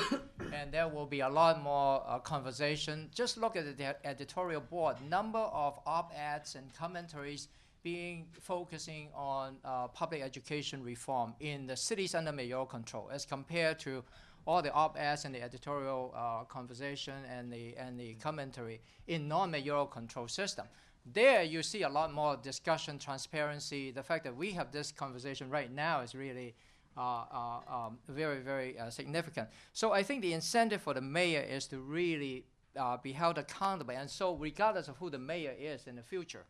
and there will be a lot more conversation. Just look at the editorial board, number of op-eds and commentaries focusing on public education reform in the cities under mayoral control, as compared to all the op-eds and the editorial conversation and the commentary in non-mayoral control system. There you see a lot more discussion, transparency. The fact that we have this conversation right now is really very, very significant. So I think the incentive for the mayor is to really be held accountable. And so regardless of who the mayor is in the future,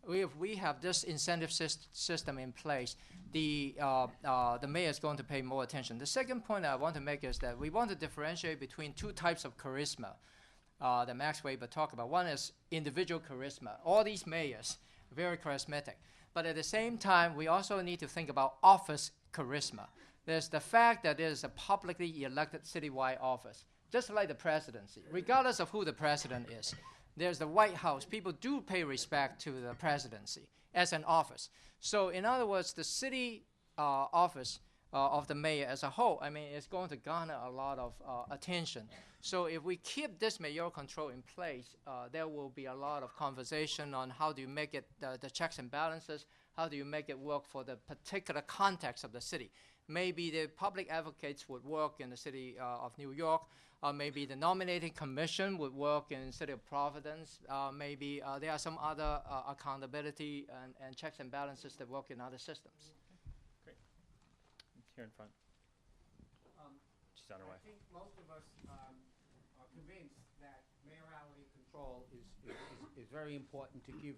if we have this incentive system in place, the mayor is going to pay more attention. The second point I want to make is that we want to differentiate between two types of charisma that Max Weber talked about. One is individual charisma. All these mayors, very charismatic. But at the same time, we also need to think about office charisma. There's the fact that there's a publicly elected citywide office, just like the presidency, regardless of who the president is. There's the White House. People do pay respect to the presidency as an office. So in other words, the city office of the mayor as a whole, I mean, it's going to garner a lot of attention. So if we keep this mayoral control in place, there will be a lot of conversation on how do you make it the checks and balances, how do you make it work for the particular context of the city. Maybe the public advocates would work in the city of New York, maybe the nominating commission would work in the city of Providence, maybe there are some other accountability and checks and balances that work in other systems. Great. Here in front. She's on her way. I think most of us are convinced that mayorality control is very important to give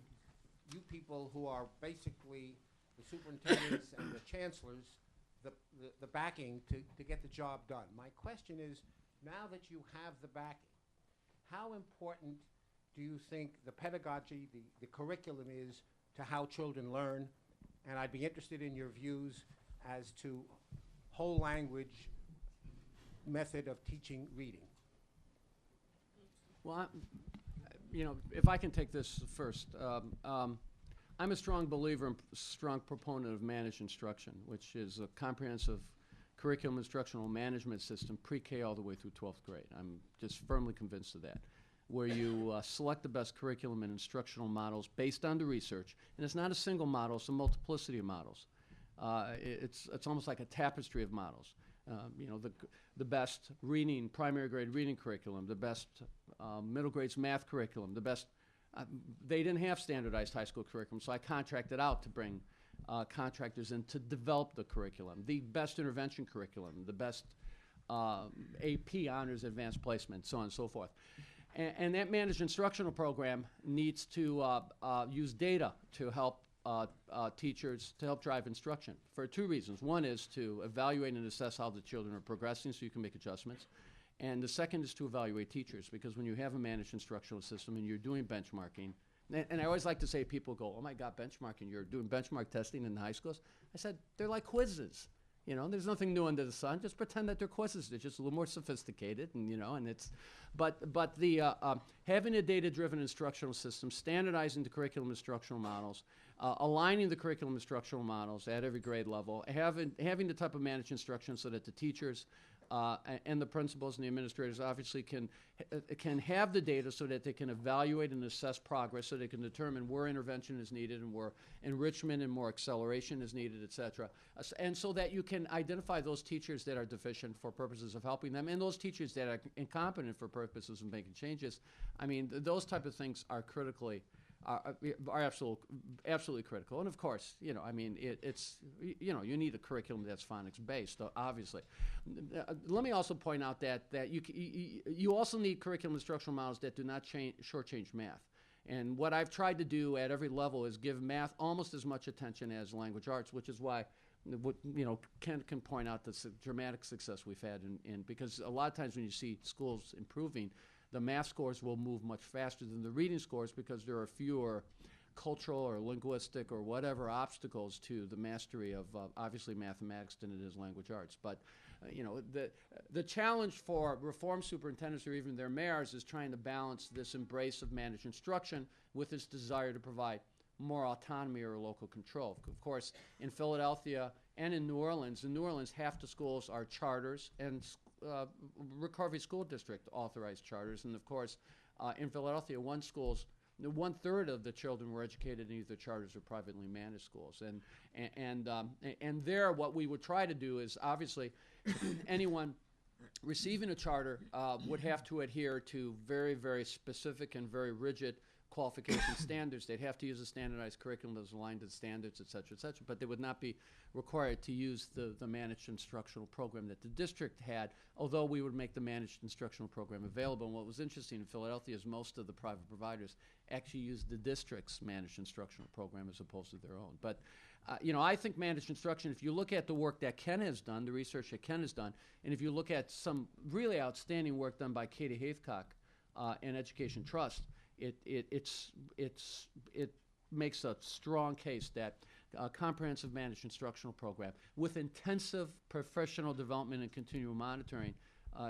you people who are basically the superintendents and the chancellors the backing to get the job done. My question is, now that you have the backing, how important do you think the pedagogy, the curriculum is to how children learn? And I'd be interested in your views as to whole language method of teaching reading. Well, if I can take this first, I'm a strong believer and strong proponent of managed instruction, which is a comprehensive curriculum instructional management system, pre-K all the way through 12th grade. I'm just firmly convinced of that, where you select the best curriculum and instructional models based on the research. And it's not a single model, it's a multiplicity of models. It's almost like a tapestry of models. The best reading, primary grade reading curriculum, the best middle grades math curriculum, the best. They didn't have standardized high school curriculum, so I contracted out to bring contractors in to develop the curriculum, the best intervention curriculum, the best AP honors advanced placement, so on and so forth. And that managed instructional program needs to use data to help teachers, to help drive instruction for two reasons. One is to evaluate and assess how the children are progressing so you can make adjustments. And the second is to evaluate teachers, because when you have a managed instructional system and you're doing benchmarking, and I always like to say, people go, oh my God, benchmarking, you're doing benchmark testing in the high schools? I said, they're like quizzes. There's nothing new under the sun. Just pretend that they're quizzes. They're just a little more sophisticated, and it's, but the having a data-driven instructional system, standardizing the curriculum instructional models, aligning the curriculum instructional models at every grade level, having the type of managed instruction so that the teachers and the principals and the administrators obviously can have the data so that they can evaluate and assess progress, so they can determine where intervention is needed and where enrichment and more acceleration is needed, et cetera. And so that you can identify those teachers that are deficient for purposes of helping them and those teachers that are incompetent for purposes of making changes. I mean, those type of things are critically are absolutely critical. And of course, it's you need a curriculum that's phonics based, obviously. Let me also point out that you also need curriculum instructional models that do not shortchange math. And what I've tried to do at every level is give math almost as much attention as language arts, which is why Ken can point out the dramatic success we've had because a lot of times when you see schools improving, the math scores will move much faster than the reading scores because there are fewer cultural or linguistic or whatever obstacles to the mastery of obviously mathematics than it is language arts. But the challenge for reform superintendents or even their mayors is trying to balance this embrace of managed instruction with this desire to provide more autonomy or local control. Of course, in Philadelphia and in New Orleans, half the schools are charters and recovery school district authorized charters. And of course, in Philadelphia, one third of the children were educated in either charters or privately managed schools. And there, what we would try to do is, obviously, anyone receiving a charter would have to adhere to very, very specific and very rigid qualification standards. They'd have to use a standardized curriculum that was aligned to the standards, et cetera, but they would not be required to use the managed instructional program that the district had, although we would make the managed instructional program available. And what was interesting in Philadelphia is most of the private providers actually used the district's managed instructional program as opposed to their own. But I think managed instruction, if you look at the work that Ken has done, the research that Ken has done, and if you look at some really outstanding work done by Katie Hathcock and Education Trust, it makes a strong case that a comprehensive managed instructional program with intensive professional development and continual monitoring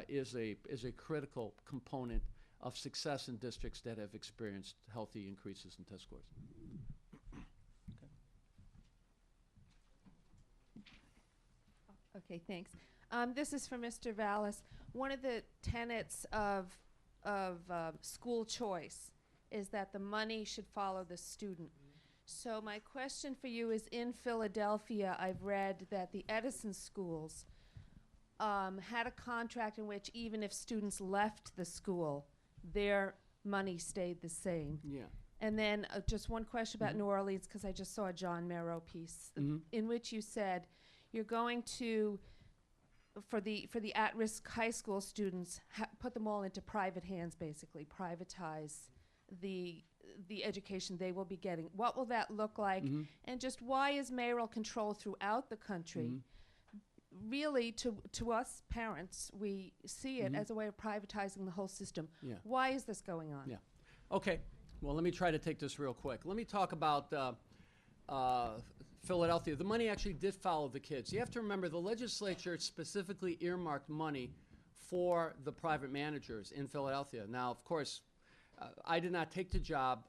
is a critical component of success in districts that have experienced healthy increases in test scores. Okay, thanks. This is for Mr. Vallas. One of the tenets of school choice is that the money should follow the student. So my question for you is, in Philadelphia, I've read that the Edison schools had a contract in which even if students left the school, their money stayed the same. Yeah. And then just one question about New Orleans, because I just saw a John Merrow piece in which you said you're going to, for the at-risk high school students, put them all into private hands, basically, privatize the education they will be getting. What will that look like? And just why is mayoral control throughout the country? Really, to us parents, we see it as a way of privatizing the whole system. Yeah. Why is this going on? Yeah. Okay. Well, let me try to take this real quick. Let me talk about Philadelphia. The money actually did follow the kids. You have to remember the legislature specifically earmarked money for the private managers in Philadelphia. Now, of course, I did not take the job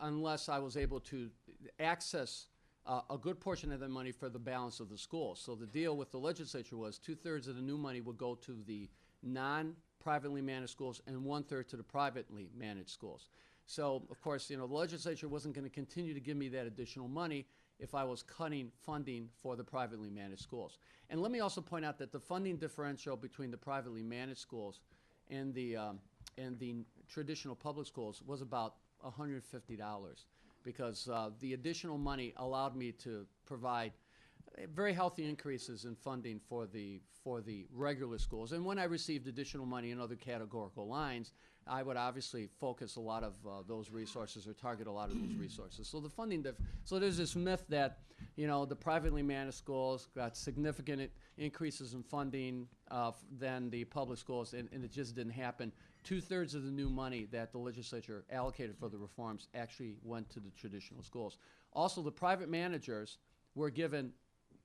unless I was able to access a good portion of the money for the balance of the schools. So the deal with the legislature was 2/3 of the new money would go to the non-privately managed schools and 1/3 to the privately managed schools. So, of course, the legislature wasn't going to continue to give me that additional money if I was cutting funding for the privately managed schools. And let me also point out that the funding differential between the privately managed schools and the traditional public schools was about $150, because the additional money allowed me to provide very healthy increases in funding for the regular schools. And when I received additional money in other categorical lines, I would obviously focus a lot of those resources or target a lot of those resources. So the funding, so there's this myth that the privately managed schools got significant increases in funding than the public schools, and it just didn't happen. 2/3 of the new money that the legislature allocated for the reforms actually went to the traditional schools. Also, the private managers were given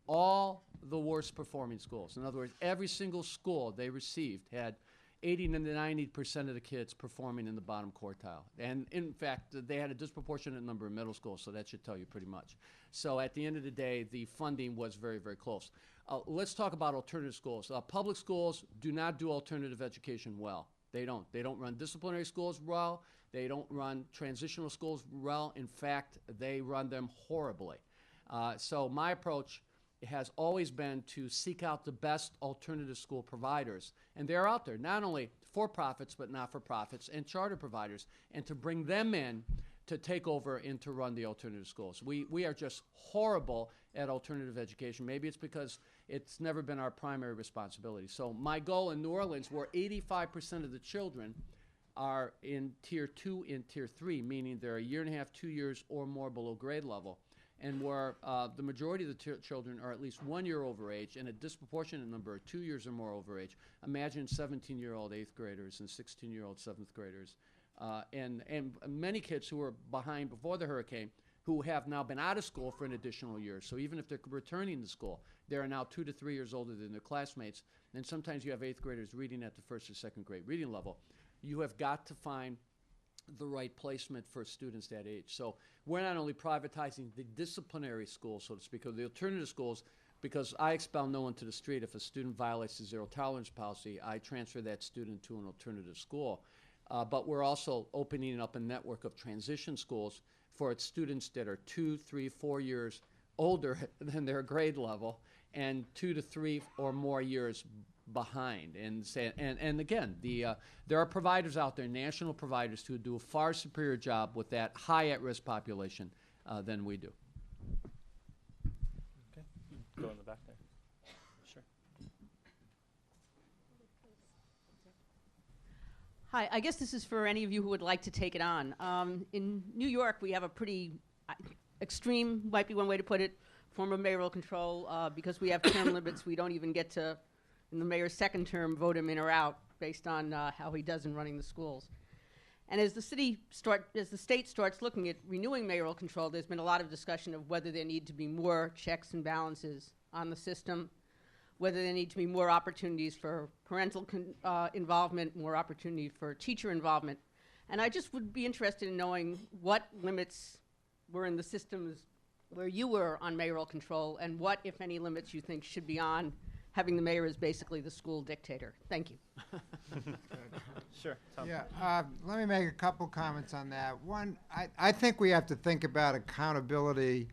all the worst performing schools. In other words, every single school they received had 80 to 90% of the kids performing in the bottom quartile. And in fact, they had a disproportionate number of middle schools, so that should tell you pretty much. So at the end of the day, the funding was very, very close. Let's talk about alternative schools. Public schools do not do alternative education well. They don't. They don't run disciplinary schools well. They don't run transitional schools well. In fact, they run them horribly. So my approach has always been to seek out the best alternative school providers. And they're out there, not only for-profits, but not-for-profits and charter providers, and to bring them in to take over and to run the alternative schools. We are just horrible at alternative education. Maybe it's because it's never been our primary responsibility. So my goal in New Orleans, where 85% of the children are in Tier 2 and Tier 3, meaning they're a year and a half, 2 years or more below grade level, and where the majority of the children are at least 1 year over age, and a disproportionate number are 2 years or more over age. Imagine 17-year-old 8th graders and 16-year-old 7th graders, and many kids who were behind before the hurricane who have now been out of school for an additional year. So even if they're returning to school, they are now 2 to 3 years older than their classmates, and sometimes you have 8th graders reading at the 1st or 2nd grade reading level. You have got to find the right placement for students that age. So we're not only privatizing the disciplinary schools, so to speak, or the alternative schools, because I expel no one to the street. If a student violates the zero tolerance policy, I transfer that student to an alternative school. But we're also opening up a network of transition schools for its students that are 2, 3, 4 years older than their grade level and 2 to 3 or more years behind. And again, there are providers out there, national providers, who do a far superior job with that high at-risk population than we do. Okay, go in the back there. Sure. Hi, I guess this is for any of you who would like to take it on. In New York, we have a pretty extreme, might be one way to put it, form of mayoral control. Because we have term limits, we don't even get to, in the mayor's second term, vote him in or out based on how he does in running the schools. And as the state starts looking at renewing mayoral control, there's been a lot of discussion of whether there need to be more checks and balances on the system, whether there need to be more opportunities for parental involvement, more opportunity for teacher involvement. And I just would be interested in knowing what limits were in the systems where you were on mayoral control, and what, if any, limits you think should be on having the mayor as basically the school dictator. Thank you. Sure. Tom. Yeah, let me make a couple comments on that. One, I think we have to think about accountability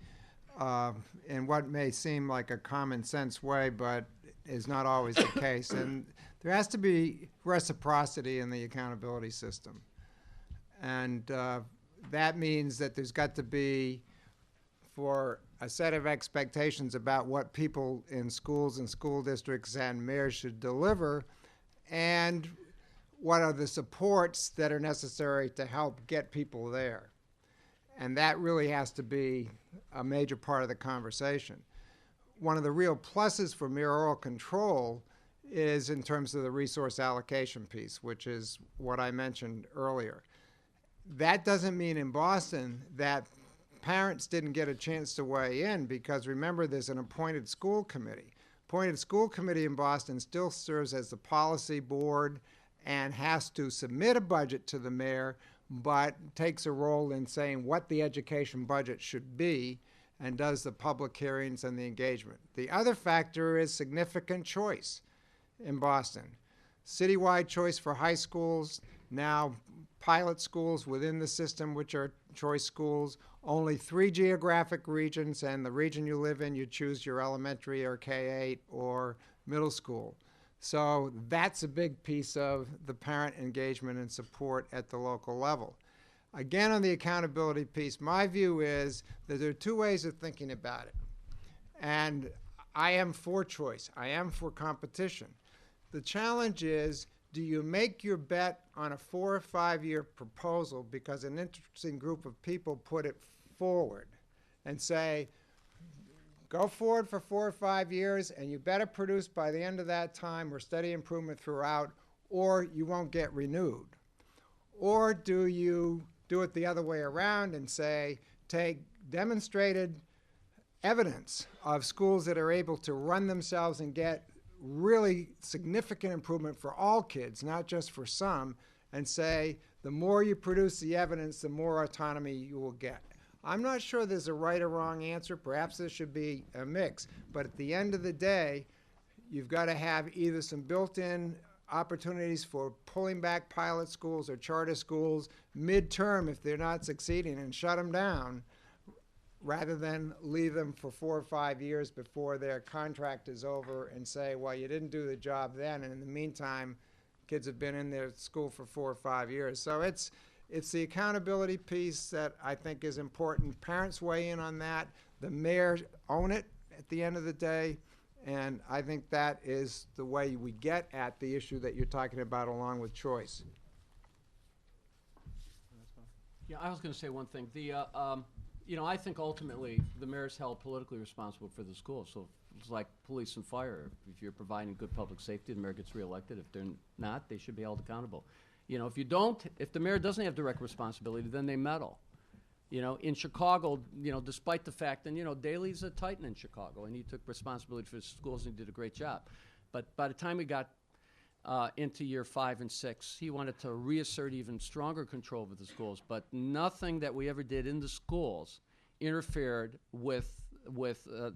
in what may seem like a common sense way, but is not always the case. And there has to be reciprocity in the accountability system. And that means that there's got to be, for a set of expectations about what people in schools and school districts and mayors should deliver, and what are the supports that are necessary to help get people there. And that really has to be a major part of the conversation. One of the real pluses for mayoral control is in terms of the resource allocation piece, which is what I mentioned earlier. That doesn't mean in Boston that parents didn't get a chance to weigh in, because remember, there's an appointed school committee. Appointed school committee in Boston still serves as the policy board and has to submit a budget to the mayor, but takes a role in saying what the education budget should be and does the public hearings and the engagement. The other factor is significant choice in Boston. Citywide choice for high schools, now pilot schools within the system, which are choice schools, only 3 geographic regions, and the region you live in, you choose your elementary or K-8 or middle school. So that's a big piece of the parent engagement and support at the local level. Again, on the accountability piece, my view is that there are 2 ways of thinking about it. And I am for choice. I am for competition. The challenge is, do you make your bet on a 4 or 5 year proposal because an interesting group of people put it forward and say, go forward for 4 or 5 years and you better produce by the end of that time or steady improvement throughout, or you won't get renewed? Or do you do it the other way around and say, take demonstrated evidence of schools that are able to run themselves and get really significant improvement for all kids, not just for some, and say, the more you produce the evidence, the more autonomy you will get. I'm not sure there's a right or wrong answer. Perhaps there should be a mix. But at the end of the day, you've got to have either some built-in opportunities for pulling back pilot schools or charter schools midterm if they're not succeeding and shut them down, rather than leave them for 4 or 5 years before their contract is over and say, well, you didn't do the job then, and in the meantime, kids have been in their school for 4 or 5 years. So it's the accountability piece that I think is important. Parents weigh in on that. The mayors own it at the end of the day, and I think that is the way we get at the issue that you're talking about, along with choice. Yeah, I was going to say one thing. I think ultimately the mayor's held politically responsible for the schools. So it's like police and fire. If you're providing good public safety, the mayor gets reelected. If they're not, they should be held accountable. If the mayor doesn't have direct responsibility, then they meddle. In Chicago, despite the fact, and Daley's a titan in Chicago, and he took responsibility for his schools and he did a great job. But by the time we got into year 5 and 6. He wanted to reassert even stronger control over the schools, but nothing that we ever did in the schools interfered with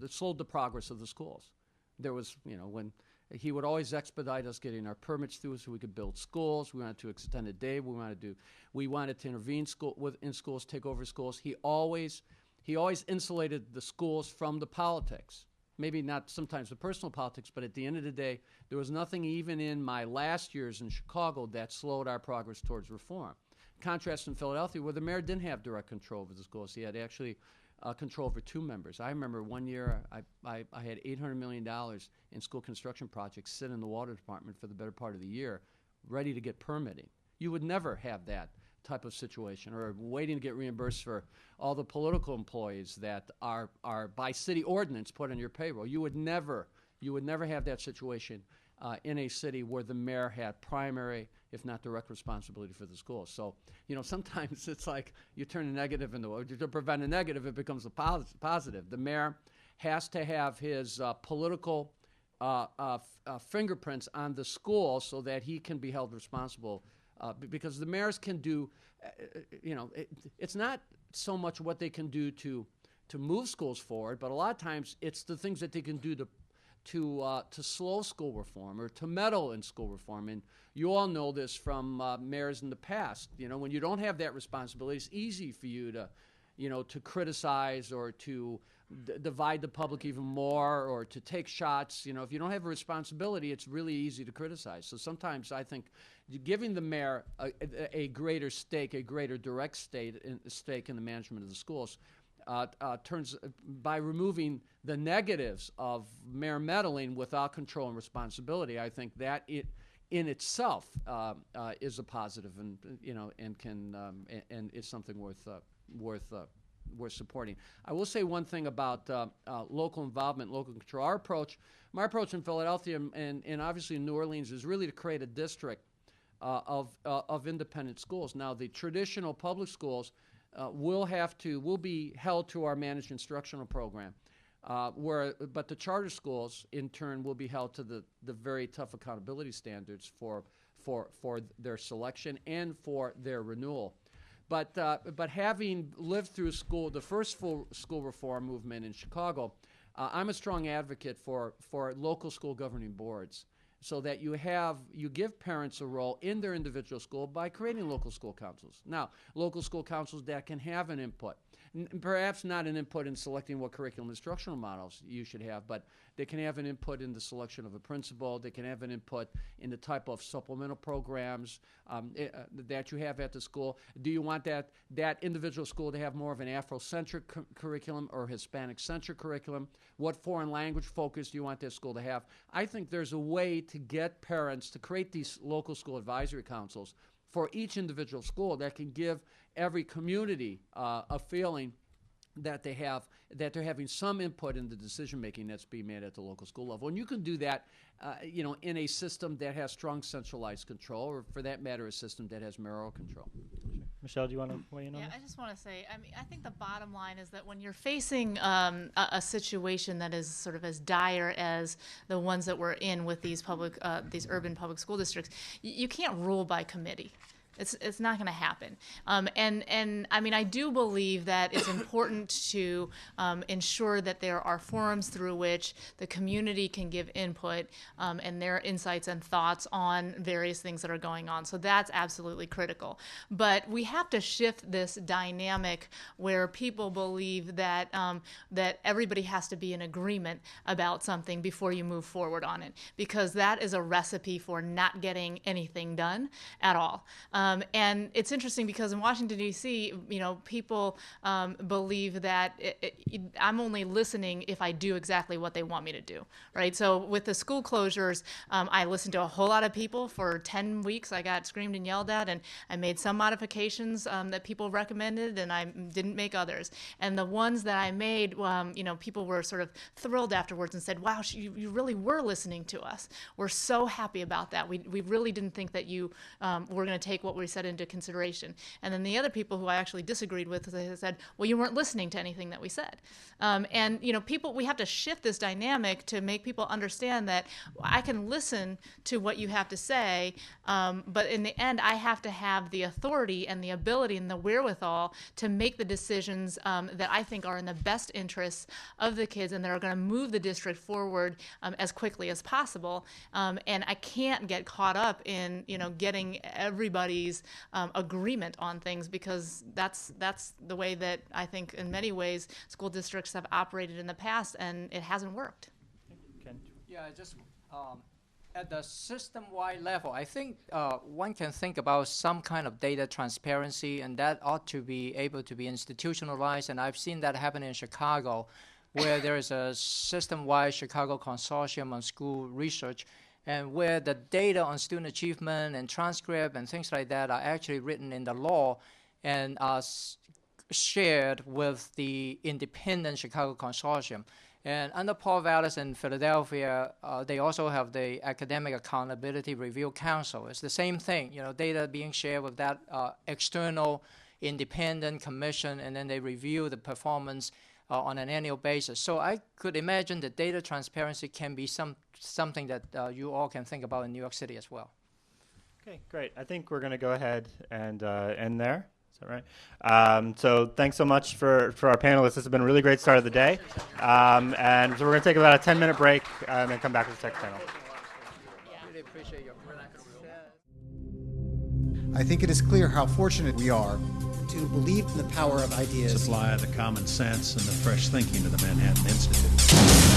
slowed the progress of the schools. There was, when he would always expedite us getting our permits through so we could build schools. We wanted to extend a day. We wanted to intervene in schools, take over schools. He always insulated the schools from the politics. Maybe not sometimes the personal politics, but at the end of the day, there was nothing even in my last years in Chicago that slowed our progress towards reform. Contrast in Philadelphia, where the mayor didn't have direct control over the schools. He had actually control over 2 members. I remember one year I had $800 million in school construction projects sit in the water department for the better part of the year, ready to get permitting. You would never have that type of situation, or waiting to get reimbursed for all the political employees that are by city ordinance put on your payroll. You would never have that situation in a city where the mayor had primary, if not direct, responsibility for the schools. So, sometimes it's like you turn a negative into to prevent a negative, it becomes a positive. The mayor has to have his political fingerprints on the school so that he can be held responsible. Because the mayors can do, it's not so much what they can do to move schools forward, but a lot of times it's the things that they can do to slow school reform or to meddle in school reform. And you all know this from mayors in the past. When you don't have that responsibility, it's easy for you to criticize or to divide the public even more or to take shots. If you don't have a responsibility, it's really easy to criticize. So sometimes I think giving the mayor a greater stake, a greater direct stake in the management of the schools, turns by removing the negatives of mayor meddling without control and responsibility. I think that in itself is a positive, and and it's something worth supporting. I will say one thing about local involvement, local control. My approach in Philadelphia and obviously in New Orleans is really to create a district of independent schools. Now, the traditional public schools will be held to our managed instructional program, but the charter schools in turn will be held to the very tough accountability standards for their selection and for their renewal. But having lived through the first full school reform movement in Chicago, I'm a strong advocate for local school governing boards, so that you give parents a role in their individual school by creating local school councils. Now, local school councils that can have an input, perhaps not an input in selecting what curriculum instructional models you should have, but they can have an input in the selection of a principal. They can have an input in the type of supplemental programs that you have at the school. Do you want that individual school to have more of an Afrocentric curriculum or Hispanic-centric curriculum? What foreign language focus do you want that school to have? I think there's a way to get parents to create these local school advisory councils for each individual school that can give every community a feeling that they're having some input in the decision making that's being made at the local school level. And you can do that, in a system that has strong centralized control, or for that matter, a system that has mayoral control. Michelle, do you want to weigh in on that? Yeah, I just want to say, I think the bottom line is that when you're facing a situation that is sort of as dire as the ones that we're in with these urban public school districts, you can't rule by committee. It's not going to happen. And I mean, I do believe that it's important to ensure that there are forums through which the community can give input and their insights and thoughts on various things that are going on. So that's absolutely critical. But we have to shift this dynamic where people believe that that everybody has to be in agreement about something before you move forward on it, because that is a recipe for not getting anything done at all. And it's interesting because in Washington, D.C., people believe that I'm only listening if I do exactly what they want me to do, right? So with the school closures, I listened to a whole lot of people for 10 weeks. I got screamed and yelled at, and I made some modifications that people recommended, and I didn't make others. And the ones that I made, people were sort of thrilled afterwards and said, wow, you really were listening to us. We're so happy about that. We really didn't think that you were going to take what we said into consideration. And then the other people who I actually disagreed with, they said, well, you weren't listening to anything that we said. And we have to shift this dynamic to make people understand that I can listen to what you have to say, but in the end, I have to have the authority and the ability and the wherewithal to make the decisions that I think are in the best interests of the kids and that are going to move the district forward as quickly as possible. And I can't get caught up in getting everybody's agreement on things, because that's the way that I think in many ways school districts have operated in the past, and it hasn't worked. Yeah, just at the system-wide level, I think one can think about some kind of data transparency, and that ought to be able to be institutionalized. And I've seen that happen in Chicago, where there is a system-wide Chicago Consortium on School Research, and where the data on student achievement and transcript and things like that are actually written in the law and are shared with the independent Chicago Consortium. And under Paul Vallas in Philadelphia, they also have the Academic Accountability Review Council. It's the same thing, data being shared with that external independent commission, and then they review the performance on an annual basis. So I could imagine that data transparency can be something that you all can think about in New York City as well. Okay, great. I think we're going to go ahead and end there. Is that right? So thanks so much for our panelists. This has been a really great start of the day. And so we're going to take about a 10-minute break and then come back to the second panel. Really appreciate your I think it is clear how fortunate we are to believe in the power of ideas. Supply the common sense and the fresh thinking of the Manhattan Institute.